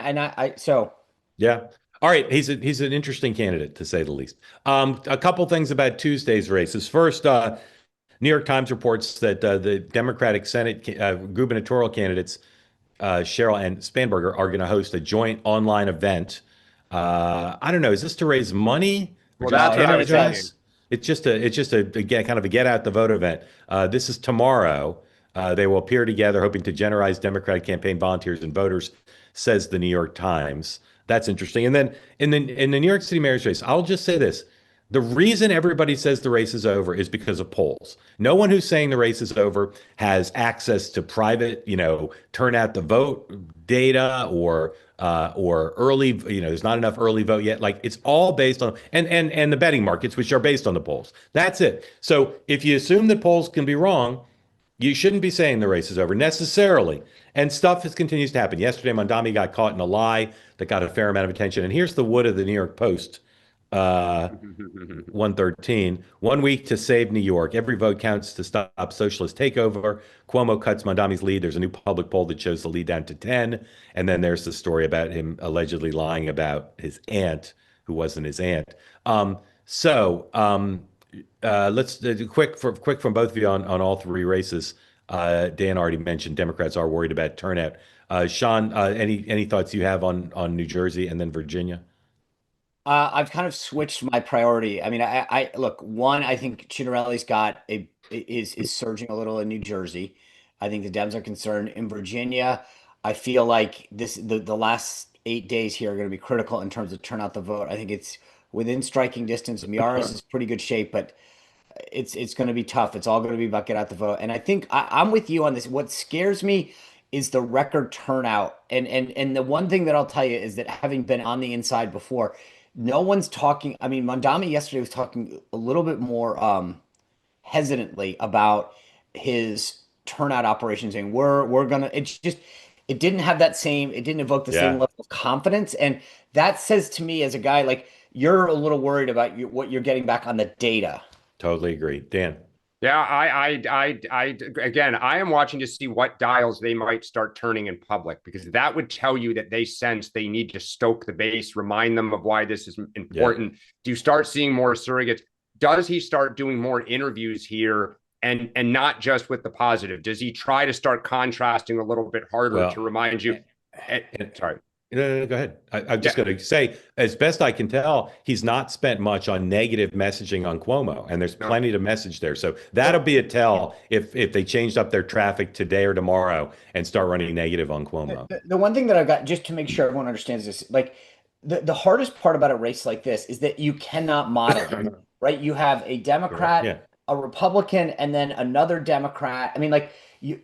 yeah. All right, he's an interesting candidate to say the least. A couple things about Tuesday's races. First, New York Times reports that the Democratic Senate gubernatorial candidates Cheryl and Spanberger are going to host a joint online event. I don't know. Is this to raise money or Well, just that's to what I was energize? thinking. It's just a again, kind of a get out the vote event. This is tomorrow. They will appear together, hoping to generate Democratic campaign volunteers and voters, says the New York Times. That's interesting. And then in the New York City mayor's race, I'll just say this. The reason everybody says the race is over is because of polls. No one who's saying the race is over has access to private, turn out the vote data or early, there's not enough early vote yet. Like it's all based on and the betting markets, which are based on the polls. That's it. So if you assume that polls can be wrong, you shouldn't be saying the race is over necessarily. And stuff continues to happen. Yesterday, Mondami got caught in a lie that got a fair amount of attention. And here's the wood of the New York Post. 113. 1 week to save New York. Every vote counts to stop socialist takeover. Cuomo cuts Mondami's lead. There's a new public poll that shows the lead down to 10. And then there's the story about him allegedly lying about his aunt, who wasn't his aunt. Let's do quick from both of you on all three races. Dan already mentioned Democrats are worried about turnout. Sean, any thoughts you have on New Jersey and then Virginia? I've kind of switched my priority. I mean, I look, one, I think Chinarelli's is surging a little in New Jersey. I think the Dems are concerned. In Virginia, I feel like the last 8 days here are going to be critical in terms of turnout the vote. I think it's within striking distance. Miaris is pretty good shape, but it's going to be tough. It's all going to be about get out the vote. And I think I'm with you on this. What scares me is the record turnout. And the one thing that I'll tell you is that having been on the inside before, no one's talking. I mean, Mondami yesterday was talking a little bit more hesitantly about his turnout operation, saying we're gonna. It didn't have that same. It didn't evoke the same level of confidence, and that says to me as a guy like you're a little worried about what you're getting back on the data. Totally agree, Dan. Yeah, again, I am watching to see what dials they might start turning in public, because that would tell you that they sense they need to stoke the base, remind them of why this is important. Yeah. Do you start seeing more surrogates? Does he start doing more interviews here and not just with the positive? Does he try to start contrasting a little bit harder to remind you? Sorry. No, go ahead. I'm just going to say, as best I can tell, he's not spent much on negative messaging on Cuomo, and there's plenty to message there. So that'll be a tell if they changed up their traffic today or tomorrow and start running negative on Cuomo. The one thing that I've got, just to make sure everyone understands this, like the hardest part about a race like this is that you cannot model, right? You have a Democrat, a Republican, and then another Democrat. I mean, like you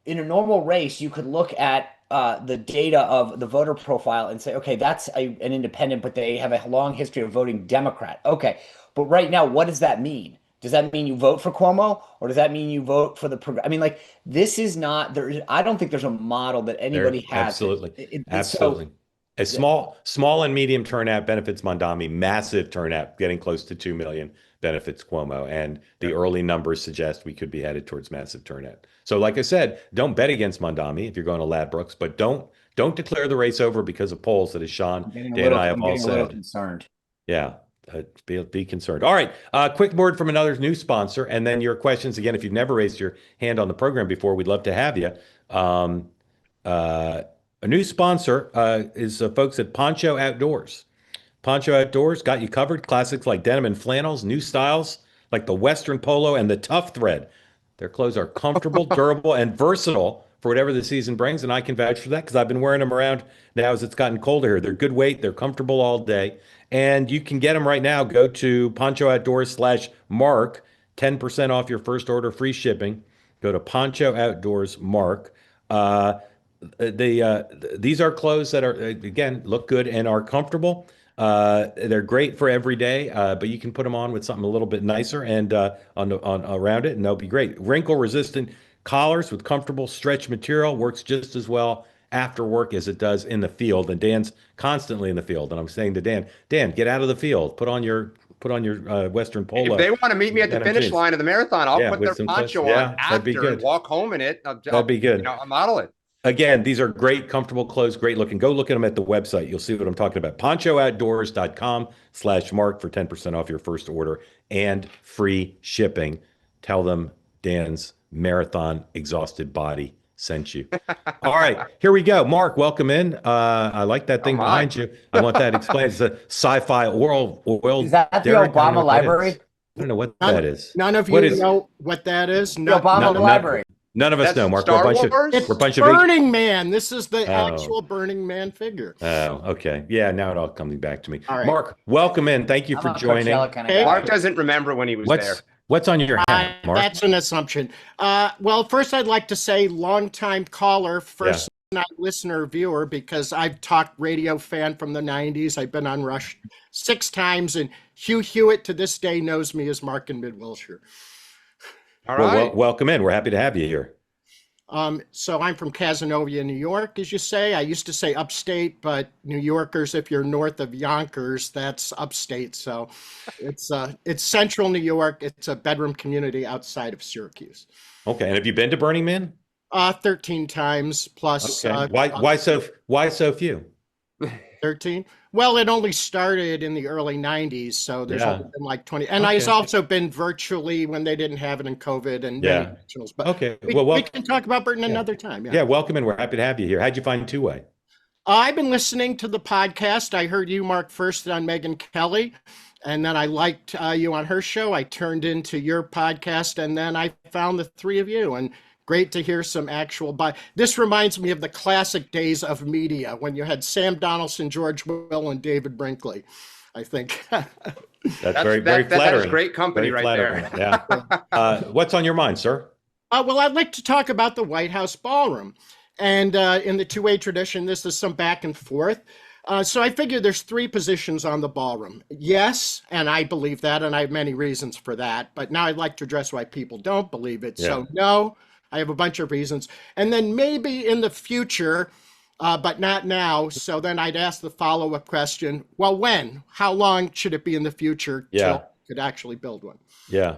in a normal race, you could look at the data of the voter profile and say, okay, that's an independent, but they have a long history of voting Democrat. Okay, but right now, what does that mean? Does that mean you vote for Cuomo, or does that mean you vote for the? I mean, like this is not there. I don't think there's a model that anybody has. Absolutely, absolutely. A small and medium turnout benefits Mondami. Massive turnout, getting close to 2 million, benefits Cuomo. And the early numbers suggest we could be headed towards massive turnout. So, like I said, don't bet against Mondami if you're going to Ladbrokes, but don't declare the race over because of polls. That is Sean, Dan, and I have all said. I'm getting a little concerned. Yeah. Be concerned. All right. Quick word from another new sponsor, and then your questions again. If you've never raised your hand on the program before, we'd love to have you. A new sponsor is folks at Poncho Outdoors. Poncho Outdoors got you covered. Classics like denim and flannels, new styles like the Western Polo and the Tough Thread. Their clothes are comfortable, durable, and versatile for whatever the season brings, and I can vouch for that because I've been wearing them around now as it's gotten colder here. They're good weight. They're comfortable all day. And you can get them right now. Go to ponchooutdoors/Mark, 10% off your first order, free shipping. Go to Poncho Outdoors Mark. These are clothes that are, again, look good and are comfortable. They're great for every day, but you can put them on with something a little bit nicer and on around it, and they'll be great. Wrinkle-resistant collars with comfortable stretch material works just as well after work as it does in the field. And Dan's constantly in the field, and I'm saying to Dan, get out of the field, put on your Western Polo. If they want to meet me at the finish line of the marathon, I'll put their poncho on after and walk home in it. That'd be good. I'll model it. Again, these are great, comfortable clothes, great looking. Go look at them at the website. You'll see what I'm talking about. ponchooutdoors.com/Mark for 10% off your first order and free shipping. tell them Dan's marathon exhausted body sent you. All right, here we go. Mark, welcome in. I like that thing behind you. I want that explained. It's a sci-fi oil Is that the derrick. I don't know Obama what that is. library? I don't know what that is. None of What you is- know what that is. The Obama library. None of us That's know, Mark. Star we're a bunch Wars? of It's we're a bunch of Burning Man. This is the Oh. actual Burning Man figure. Oh, okay. Yeah, now it all coming back to me. All right. Mark, welcome in. Thank you I'm for a joining. Coachella kind of Hey, guy. Mark doesn't remember when he was there. What's on your hat, Mark? That's an assumption. Well, first I'd like to say longtime caller, first night listener, viewer, because I've talked radio fan from the 90s. I've been on Rush 6 times, and Hugh Hewitt to this day knows me as Mark in Mid-Wilshire. All Well, right. welcome in. We're happy to have you here. So I'm from Cazenovia, New York, as you say. I used to say upstate, but New Yorkers, if you're north of Yonkers, that's upstate. So it's central New York. It's a bedroom community outside of Syracuse. Okay. And have you been to Burning Man? 13 times plus. Okay. Why so few? 13? Well, it only started in the early 90s, so there's Yeah. only been like 20. And Okay. I've also been virtually when they didn't have it in COVID and many Yeah. regionals. But Okay. we can talk about Burton another time. Yeah, welcome in. We're happy to have you here. How'd you find Two Way? I've been listening to the podcast. I heard you, Mark, first on Megyn Kelly, and then I liked you on her show. I turned into your podcast, and then I found the three of you. And great to hear some actual. This reminds me of the classic days of media when you had Sam Donaldson, George Will, and David Brinkley. I think. That's very flattering. That is great company Very right flattering. there. Yeah. What's on your mind, sir? Well, I'd like to talk about the White House ballroom. And in the two-way tradition, this is some back and forth. So I figure there's 3 positions on the ballroom. Yes, and I believe that, and I have many reasons for that. But now I'd like to address why people don't believe it. Yeah. So no, I have a bunch of reasons. And then maybe in the future, but not now. So then I'd ask the follow-up question, well, when? How long should it be in the future till we could actually build one? Yeah.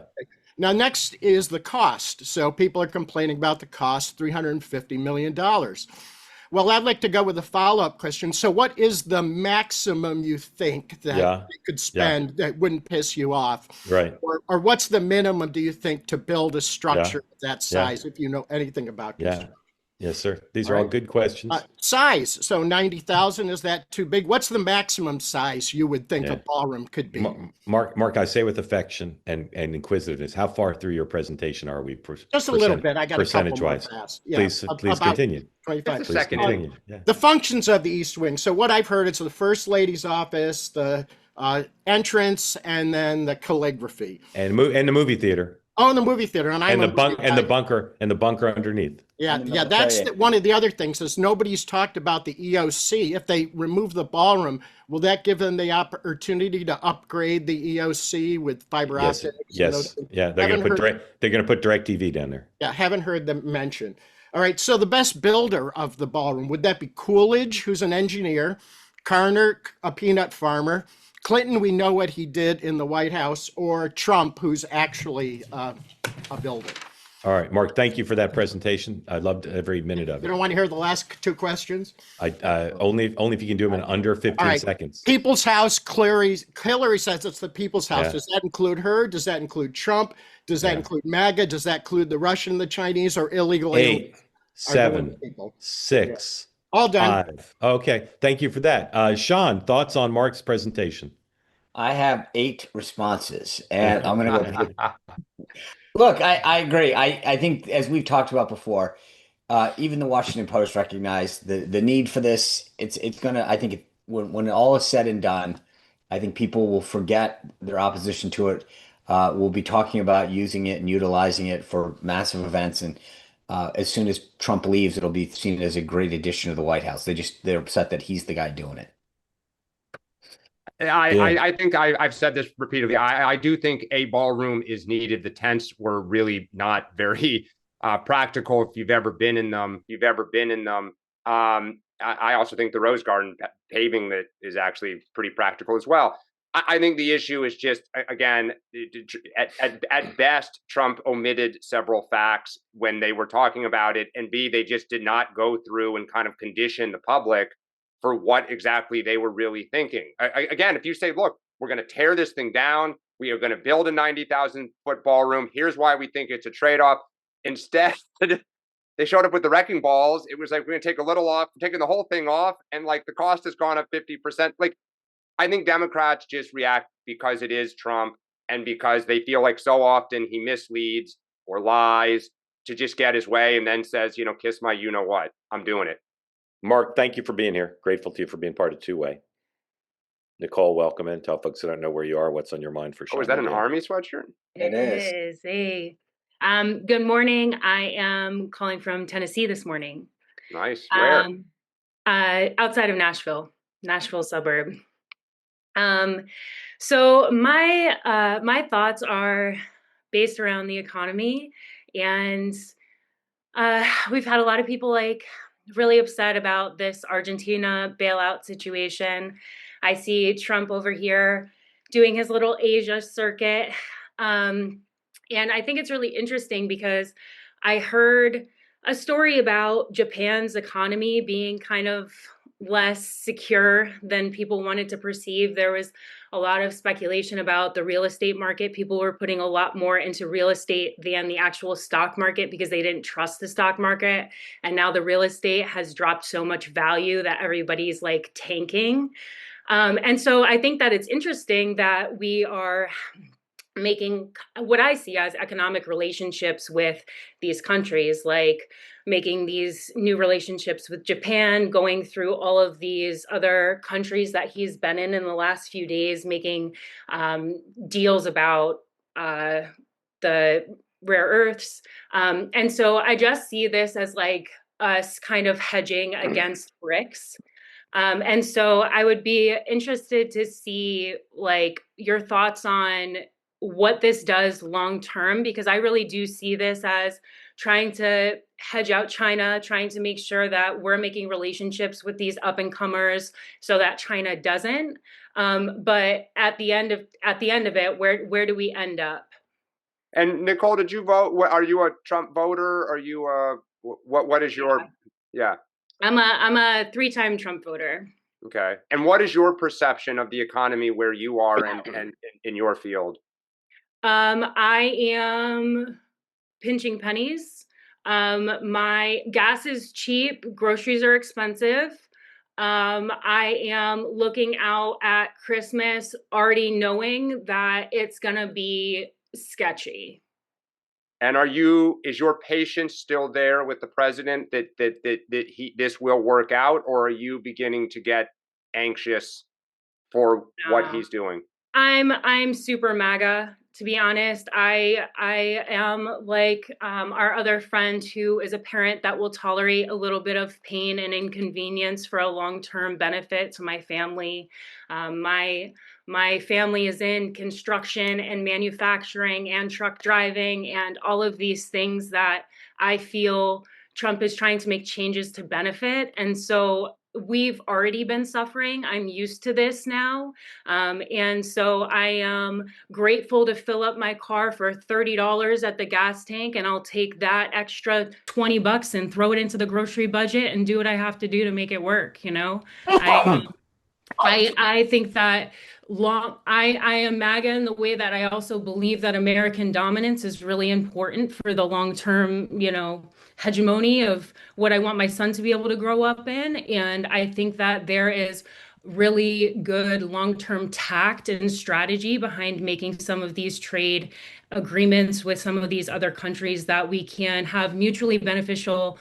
Now, next is the cost. So people are complaining about the cost, $350 million. Well, I'd like to go with a follow-up question. So what is the maximum you think that you could spend that wouldn't piss you off? Right. Or what's the minimum, do you think, to build a structure of that size, if you know anything about construction? Yes, sir. These are all good questions. Size. So 90,000, is that too big? What's the maximum size you would think a ballroom could be? Mark, I say with affection and inquisitiveness, how far through your presentation are we? Just a little bit. I got a couple more percentage-wise. fast. Please continue. 25. Just a second. Continue. Yeah. The functions of the East Wing. So what I've heard is the First Lady's office, the entrance, and then the calligraphy. And the movie theater. Oh, and the movie theater. And the bunker underneath. Yeah, that's one of the other things is nobody's talked about the EOC. If they remove the ballroom, will that give them the opportunity to upgrade the EOC with fiber optics? Yes. Yeah, they're going to put DirecTV down there. Yeah, haven't heard them mention. All right, so the best builder of the ballroom, would that be Coolidge, who's an engineer, Carter, a peanut farmer, Clinton, we know what he did in the White House, or Trump, who's actually a builder? All right, Mark, thank you for that presentation. I loved every minute of You it. don't want to hear the last 2 questions? Only if you can do them in under 15 seconds. People's House, Hillary says it's the People's House. Yeah. Does that include her? Does that include Trump? Does that include MAGA? Does that include the Russian, the Chinese, or illegal? 8, 7, 6. All done. 5. Okay, thank you for that. Sean, thoughts on Mark's presentation? I have 8 responses, and I'm going to go. Look, I agree. I think, as we've talked about before, even the Washington Post recognized the need for this. It's going to, I think, when all is said and done, I think people will forget their opposition to it. We'll be talking about using it and utilizing it for massive events. And as soon as Trump leaves, it'll be seen as a great addition to the White House. They're upset that he's the guy doing it. I think I've said this repeatedly. I do think a ballroom is needed. The tents were really not very practical if you've ever been in them. I also think the Rose Garden paving that is actually pretty practical as well. I think the issue is just, again, at best, Trump omitted several facts when they were talking about it, and B, they just did not go through and kind of condition the public for what exactly they were really thinking. Again, if you say, look, we're going to tear this thing down, We are going to build a 90,000 foot ballroom. Here's why we think it's a trade-off. Instead, they showed up with the wrecking balls. It was like, we're going to take a little off, taking the whole thing off. And like the cost has gone up 50%. Like, I think Democrats just react because it is Trump and because they feel like so often he misleads or lies to just get his way and then says, you know, kiss my you know what, I'm doing it. Mark, thank you for being here. Grateful to you for being part of Two-Way. Nicole, welcome in. Tell folks that don't know where you are, what's on your mind for sure. Oh, is that an Army sweatshirt? It is. Hey. Good morning. I am calling from Tennessee this morning. Nice. Where? Outside of Nashville suburb. So my thoughts are based around the economy, and we've had a lot of people like really upset about this Argentina bailout situation. I see Trump over here doing his little Asia circuit. And I think it's really interesting because I heard a story about Japan's economy being kind of less secure than people wanted to perceive. There was a lot of speculation about the real estate market. People were putting a lot more into real estate than the actual stock market because they didn't trust the stock market. And now the real estate has dropped so much value that everybody's like tanking. And so I think that it's interesting that we are making what I see as economic relationships with these countries, like making these new relationships with Japan, going through all of these other countries that he's been in the last few days, making deals about the rare earths. And so I just see this as like us kind of hedging against BRICS. And so I would be interested to see like your thoughts on what this does long term, because I really do see this as trying to hedge out China, trying to make sure that we're making relationships with these up and comers so that China doesn't. But at the end of it, where do we end up? And Nicole, did you vote? Are you a Trump voter? Are you what is your yeah? I'm a 3-time Trump voter. Okay. And what is your perception of the economy where you are and in your field? I am pinching pennies. My gas is cheap. Groceries are expensive. I am looking out at Christmas already knowing that it's going to be sketchy. And is your patience still there with the president that this will work out, or are you beginning to get anxious for what he's doing? I'm super MAGA, to be honest. I am like our other friend who is a parent that will tolerate a little bit of pain and inconvenience for a long-term benefit to my family. My family is in construction and manufacturing and truck driving and all of these things that I feel Trump is trying to make changes to benefit. And so we've already been suffering. I'm used to this now. And so I am grateful to fill up my car for $30 at the gas tank, and I'll take that extra $20 and throw it into the grocery budget and do what I have to do to make it work, you know? I think that I am MAGA in the way that I also believe that American dominance is really important for the long-term, you know, hegemony of what I want my son to be able to grow up in. And I think that there is really good long-term tact and strategy behind making some of these trade agreements with some of these other countries that we can have mutually beneficial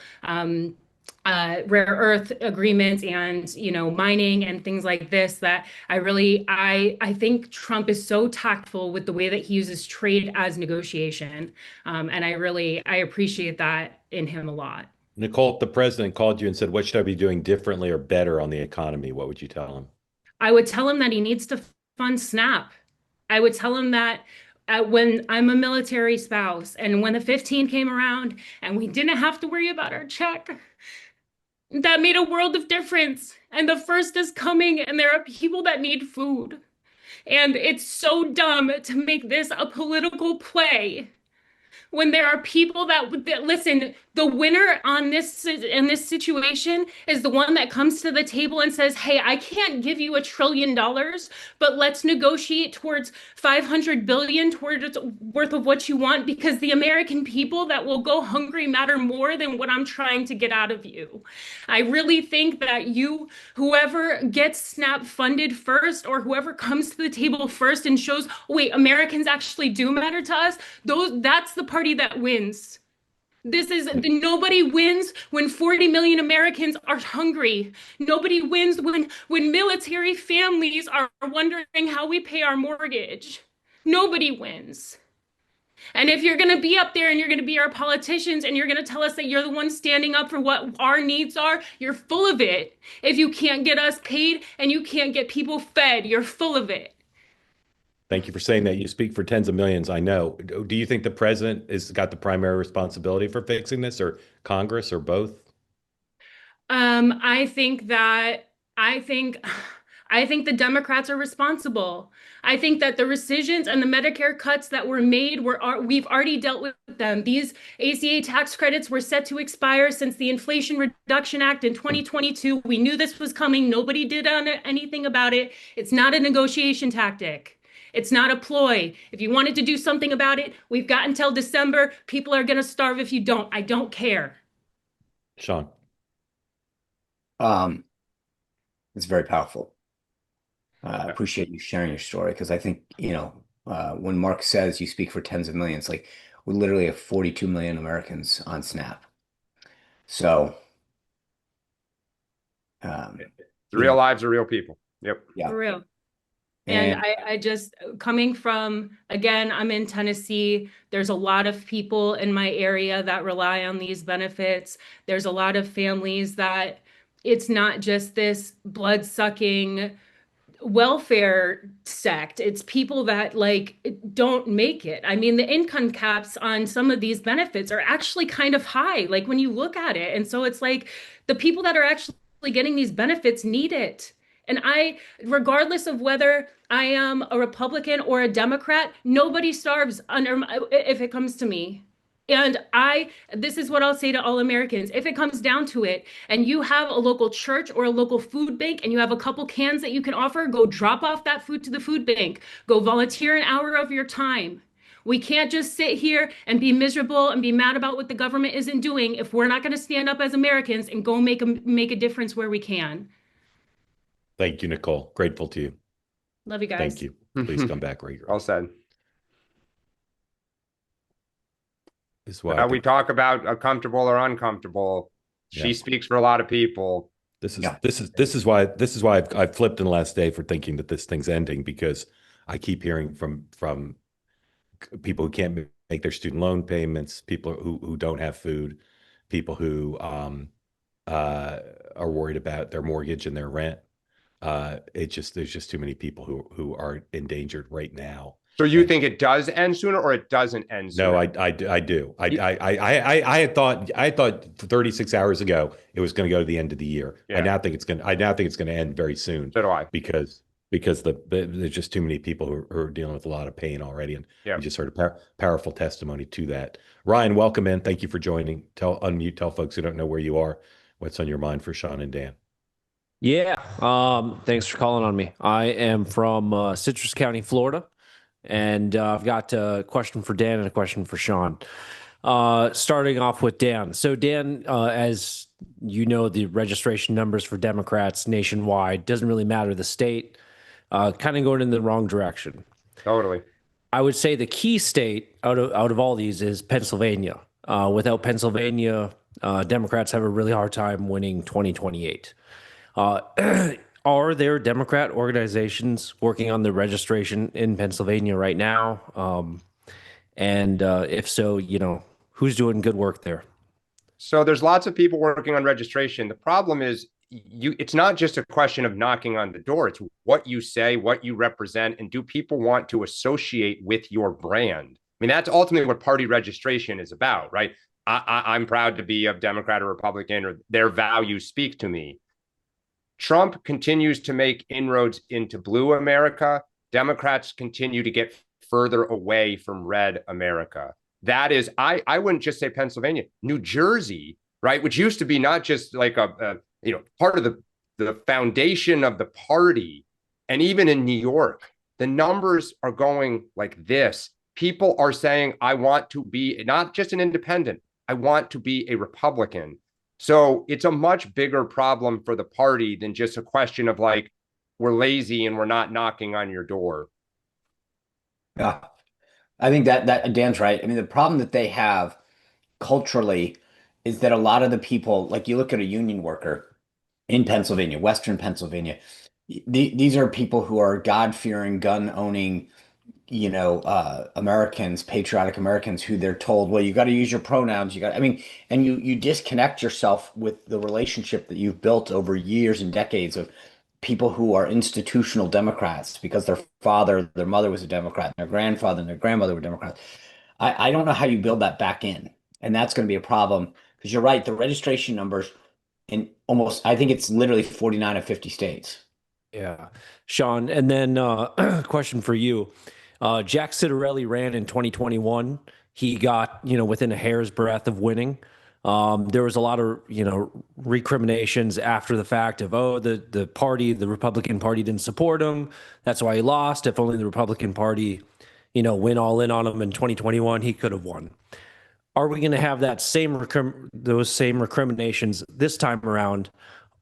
rare earth agreements and, you know, mining and things like this, that I think Trump is so tactful with the way that he uses trade as negotiation. And I appreciate that in him a lot. Nicole, if the president called you and said, what should I be doing differently or better on the economy? What would you tell him? I would tell him that he needs to fund SNAP. I would tell him that when I'm a military spouse and when the 15 came around and we didn't have to worry about our check, that made a world of difference. And the first is coming, and there are people that need food. And it's so dumb to make this a political play when there are people that listen, the winner on this in this situation is the one that comes to the table and says, "Hey, I can't give you $1 trillion, but let's negotiate towards 500 billion towards worth of what you want, because the American people that will go hungry matter more than what I'm trying to get out of you." I really think that whoever gets SNAP funded first, or whoever comes to the table first and shows, wait, Americans actually do matter to us, that's the party that wins. Nobody wins when 40 million Americans are hungry. Nobody wins when military families are wondering how we pay our mortgage. Nobody wins. And if you're going to be up there and you're going to be our politicians and you're going to tell us that you're the one standing up for what our needs are, you're full of it. If you can't get us paid and you can't get people fed, you're full of it. Thank you for saying that. You speak for tens of millions, I know. Do you think the president has got the primary responsibility for fixing this, or Congress, or both? I think the Democrats are responsible. I think that the rescissions and the Medicare cuts that were made we've already dealt with them. These ACA tax credits were set to expire since the Inflation Reduction Act in 2022. We knew this was coming. Nobody did anything about it. It's not a negotiation tactic. It's not a ploy. If you wanted to do something about it, we've got until December. People are going to starve if you don't. I don't care. Sean. It's very powerful. I appreciate you sharing your story, because I think, when Mark says you speak for tens of millions, like, we literally have 42 million Americans on SNAP. So, real lives are real people. Yep. Yeah. For real. And I just, coming from, again, I'm in Tennessee. There's a lot of people in my area that rely on these benefits. There's a lot of families that it's not just this blood-sucking welfare sect. It's people that don't make it. I mean, the income caps on some of these benefits are actually kind of high, like when you look at it. And so it's like the people that are actually getting these benefits need it. And regardless of whether I am a Republican or a Democrat, nobody starves if it comes to me. And this is what I'll say to all Americans. If it comes down to it, and you have a local church or a local food bank, and you have a couple cans that you can offer, go drop off that food to the food bank. Go volunteer an hour of your time. We can't just sit here and be miserable and be mad about what the government isn't doing if we're not going to stand up as Americans and go make a difference where we can. Thank you, Nicole. Grateful to you. Love you guys. Thank you. Please come back regularly. All said. This is why we talk about comfortable or uncomfortable. She speaks for a lot of people. This is why I've flipped in the last day for thinking that this thing's ending, because I keep hearing from people who can't make their student loan payments, people who don't have food, people who are worried about their mortgage and their rent. There's just too many people who are endangered right now. So you think it does end sooner, or it doesn't end sooner? No, I do. I had thought 36 hours ago it was going to go to the end of the year. Yeah. I now think it's going to end very soon. So do I. Because there's just too many people who are dealing with a lot of pain already, and we just heard a powerful testimony to that. Ryan, welcome in. Thank you for joining. Tell folks who don't know where you are what's on your mind for Sean and Dan. Yeah, thanks for calling on me. I am from Citrus County, Florida, and I've got a question for Dan and a question for Sean. Starting off with Dan. So Dan, as you know, the registration numbers for Democrats nationwide doesn't really matter the state, kind of going in the wrong direction. Totally. I would say the key state out of all these is Pennsylvania. Without Pennsylvania, Democrats have a really hard time winning 2028. Are there Democrat organizations working on the registration in Pennsylvania right now? And if so, who's doing good work there? So there's lots of people working on registration. The problem is it's not just a question of knocking on the door. It's what you say, what you represent, and do people want to associate with your brand? I mean, that's ultimately what party registration is about, right? I'm proud to be a Democrat or Republican, or their values speak to me. Trump continues to make inroads into blue America. Democrats continue to get further away from red America. That is, I wouldn't just say Pennsylvania, New Jersey, right? Which used to be not just like a part of the foundation of the party. And even in New York, the numbers are going like this. People are saying, I want to be not just an independent, I want to be a Republican. So it's a much bigger problem for the party than just a question of like, we're lazy and we're not knocking on your door. Yeah, I think that Dan's right. I mean, the problem that they have culturally is that a lot of the people, like you look at a union worker in Pennsylvania, Western Pennsylvania, these are people who are God-fearing, gun-owning, Americans, patriotic Americans, who they're told, well, you got to use your pronouns. I mean, and you disconnect yourself with the relationship that you've built over years and decades of people who are institutional Democrats because their father, their mother was a Democrat, and their grandfather and their grandmother were Democrats. I don't know how you build that back in. And that's going to be a problem because you're right. The registration numbers in almost, I think it's literally 49 of 50 states. Yeah. Sean, and then question for you. Jack Citarelli ran in 2021. He got, within a hair's breadth of winning. There was a lot of, recriminations after the fact of, the Republican Party didn't support him. That's why he lost. If only the Republican Party, went all in on him in 2021, he could have won. Are we going to have those same recriminations this time around?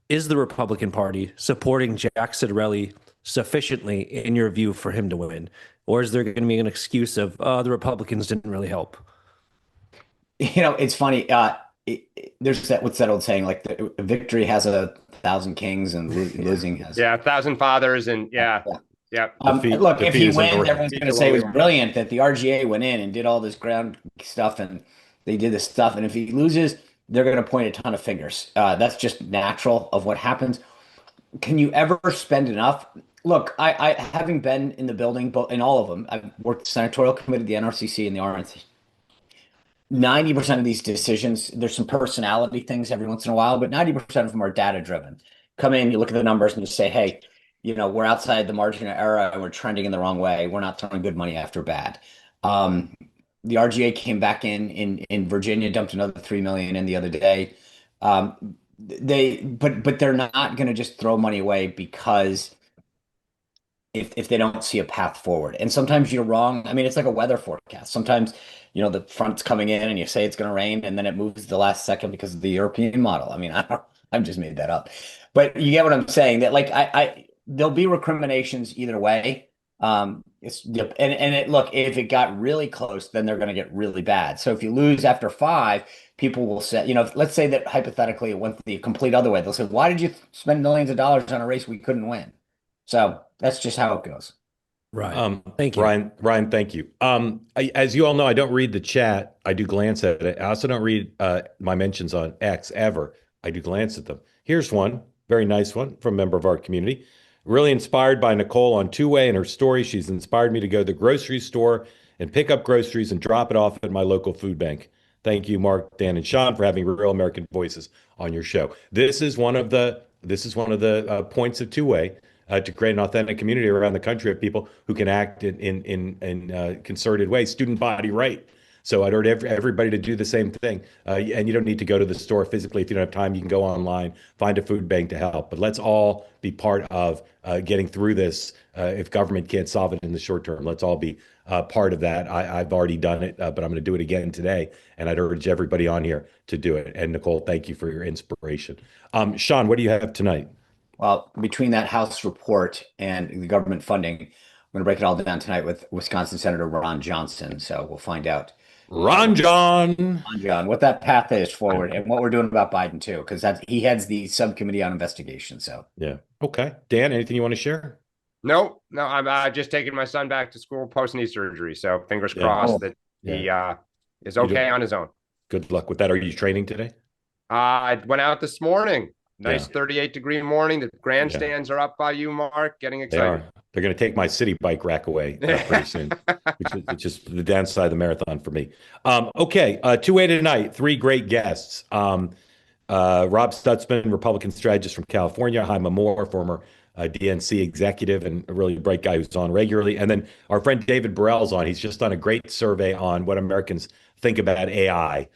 Is the Republican Party supporting Jack Citarelli sufficiently, in your view, for him to win? Or is there going to be an excuse of the Republicans didn't really help? It's funny. There's what's that old saying, like the victory has 1,000 kings and losing has 1,000 fathers, and yeah. Look, if he wins, everyone's going to say it was brilliant that the RGA went in and did all this ground stuff and they did this stuff. And if he loses, they're going to point a ton of fingers. That's just natural of what happens. Can you ever spend enough? Look, I having been in the building, but in all of them, I've worked the senatorial committee, the NRCC, and the RNC. 90% of these decisions, there's some personality things every once in a while, but 90% of them are data driven. Come in, you look at the numbers and you say, hey, we're outside the margin of error and we're trending in the wrong way. We're not throwing good money after bad. The RGA came back in Virginia, dumped another 3 million in the other day. But they're not going to just throw money away because if they don't see a path forward. And sometimes you're wrong. I mean, it's like a weather forecast. Sometimes, the front's coming in and you say it's going to rain and then it moves the last second because of the European model. I mean, I've just made that up. But you get what I'm saying, that like there'll be recriminations either way. Look, if it got really close, then they're going to get really bad. So if you lose after 5, people will say, let's say that hypothetically it went the complete other way. They'll say, why did you spend millions of dollars on a race we couldn't win? So that's just how it goes. Right. Thank you. Ryan, thank you. As you all know, I don't read the chat. I do glance at it. I also don't read my mentions on X ever. I do glance at them. Here's one, very nice one from a member of our community. Really inspired by Nicole on Two-Way and her story. She's inspired me to go to the grocery store and pick up groceries and drop it off at my local food bank. Thank you, Mark, Dan, and Sean, for having real American voices on your show. This is one of the points of Two-Way. To create an authentic community around the country of people who can act in concerted ways. Student body right. So I'd urge everybody to do the same thing. And you don't need to go to the store physically. If you don't have time, you can go online, find a food bank to help. But let's all be part of getting through this. If government can't solve it in the short term, let's all be part of that. I've already done it, but I'm going to do it again today. And I'd urge everybody on here to do it. And Nicole, thank you for your inspiration. Sean, what do you have tonight? Well, between that House report and the government funding, I'm going to break it all down tonight with Wisconsin Senator Ron Johnson. So we'll find out. Ron John, what that path is forward and what we're doing about Biden too, because he heads the subcommittee on investigation. So yeah, okay. Dan, anything you want to share? No, I'm just taking my son back to school post-knee surgery. So fingers crossed that he is okay on his own. Good luck with that. Are you training today? I went out this morning. Nice 38-degree morning. The grandstands are up by you, Mark. Getting excited. They're going to take my city bike rack away pretty soon, which is the downside of the marathon for me. Okay, Two-Way tonight. 3 great guests. Rob Stutzman, Republican strategist from California. Haima Moore, former a DNC executive and a really bright guy who's on regularly. And then our friend David Burrell's on. He's just done a great survey on what Americans think about AI.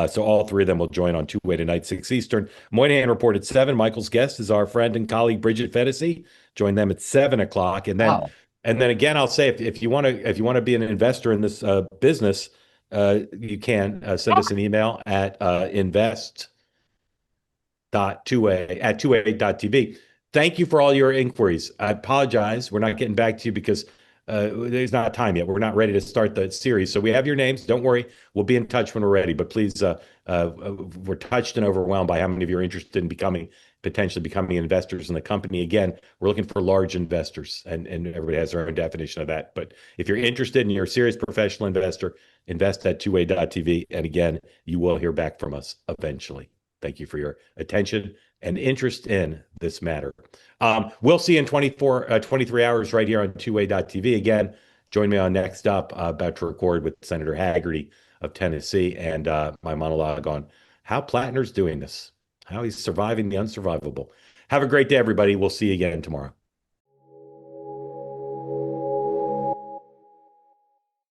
So all three of them will join on two-way tonight, 6 Eastern. Moynihan Report at 7. Michael's guest is our friend and colleague Bridget Fedesi. Join them at 7 o'clock. And then Wow. and then again, I'll say if you want to be an investor in this business, you can send us an email at invest.2a@2a.tv. Thank you for all your inquiries. I apologize. We're not getting back to you because there's not time yet. We're not ready to start the series. So we have your names. Don't worry. We'll be in touch when we're ready. But please, we're touched and overwhelmed by how many of you are interested in potentially becoming investors in the company. Again, we're looking for large investors, and everybody has their own definition of that. But if you're interested and you're a serious professional investor, invest at 2a.tv. And again, you will hear back from us eventually. Thank you for your attention and interest in this matter. We'll see you in 23 hours right here on 2a.tv. Again, join me on Next Up, about to record with Senator Haggerty of Tennessee, and my monologue on how Platner's doing this, how he's surviving the unsurvivable. Have a great day, everybody. We'll see you again tomorrow.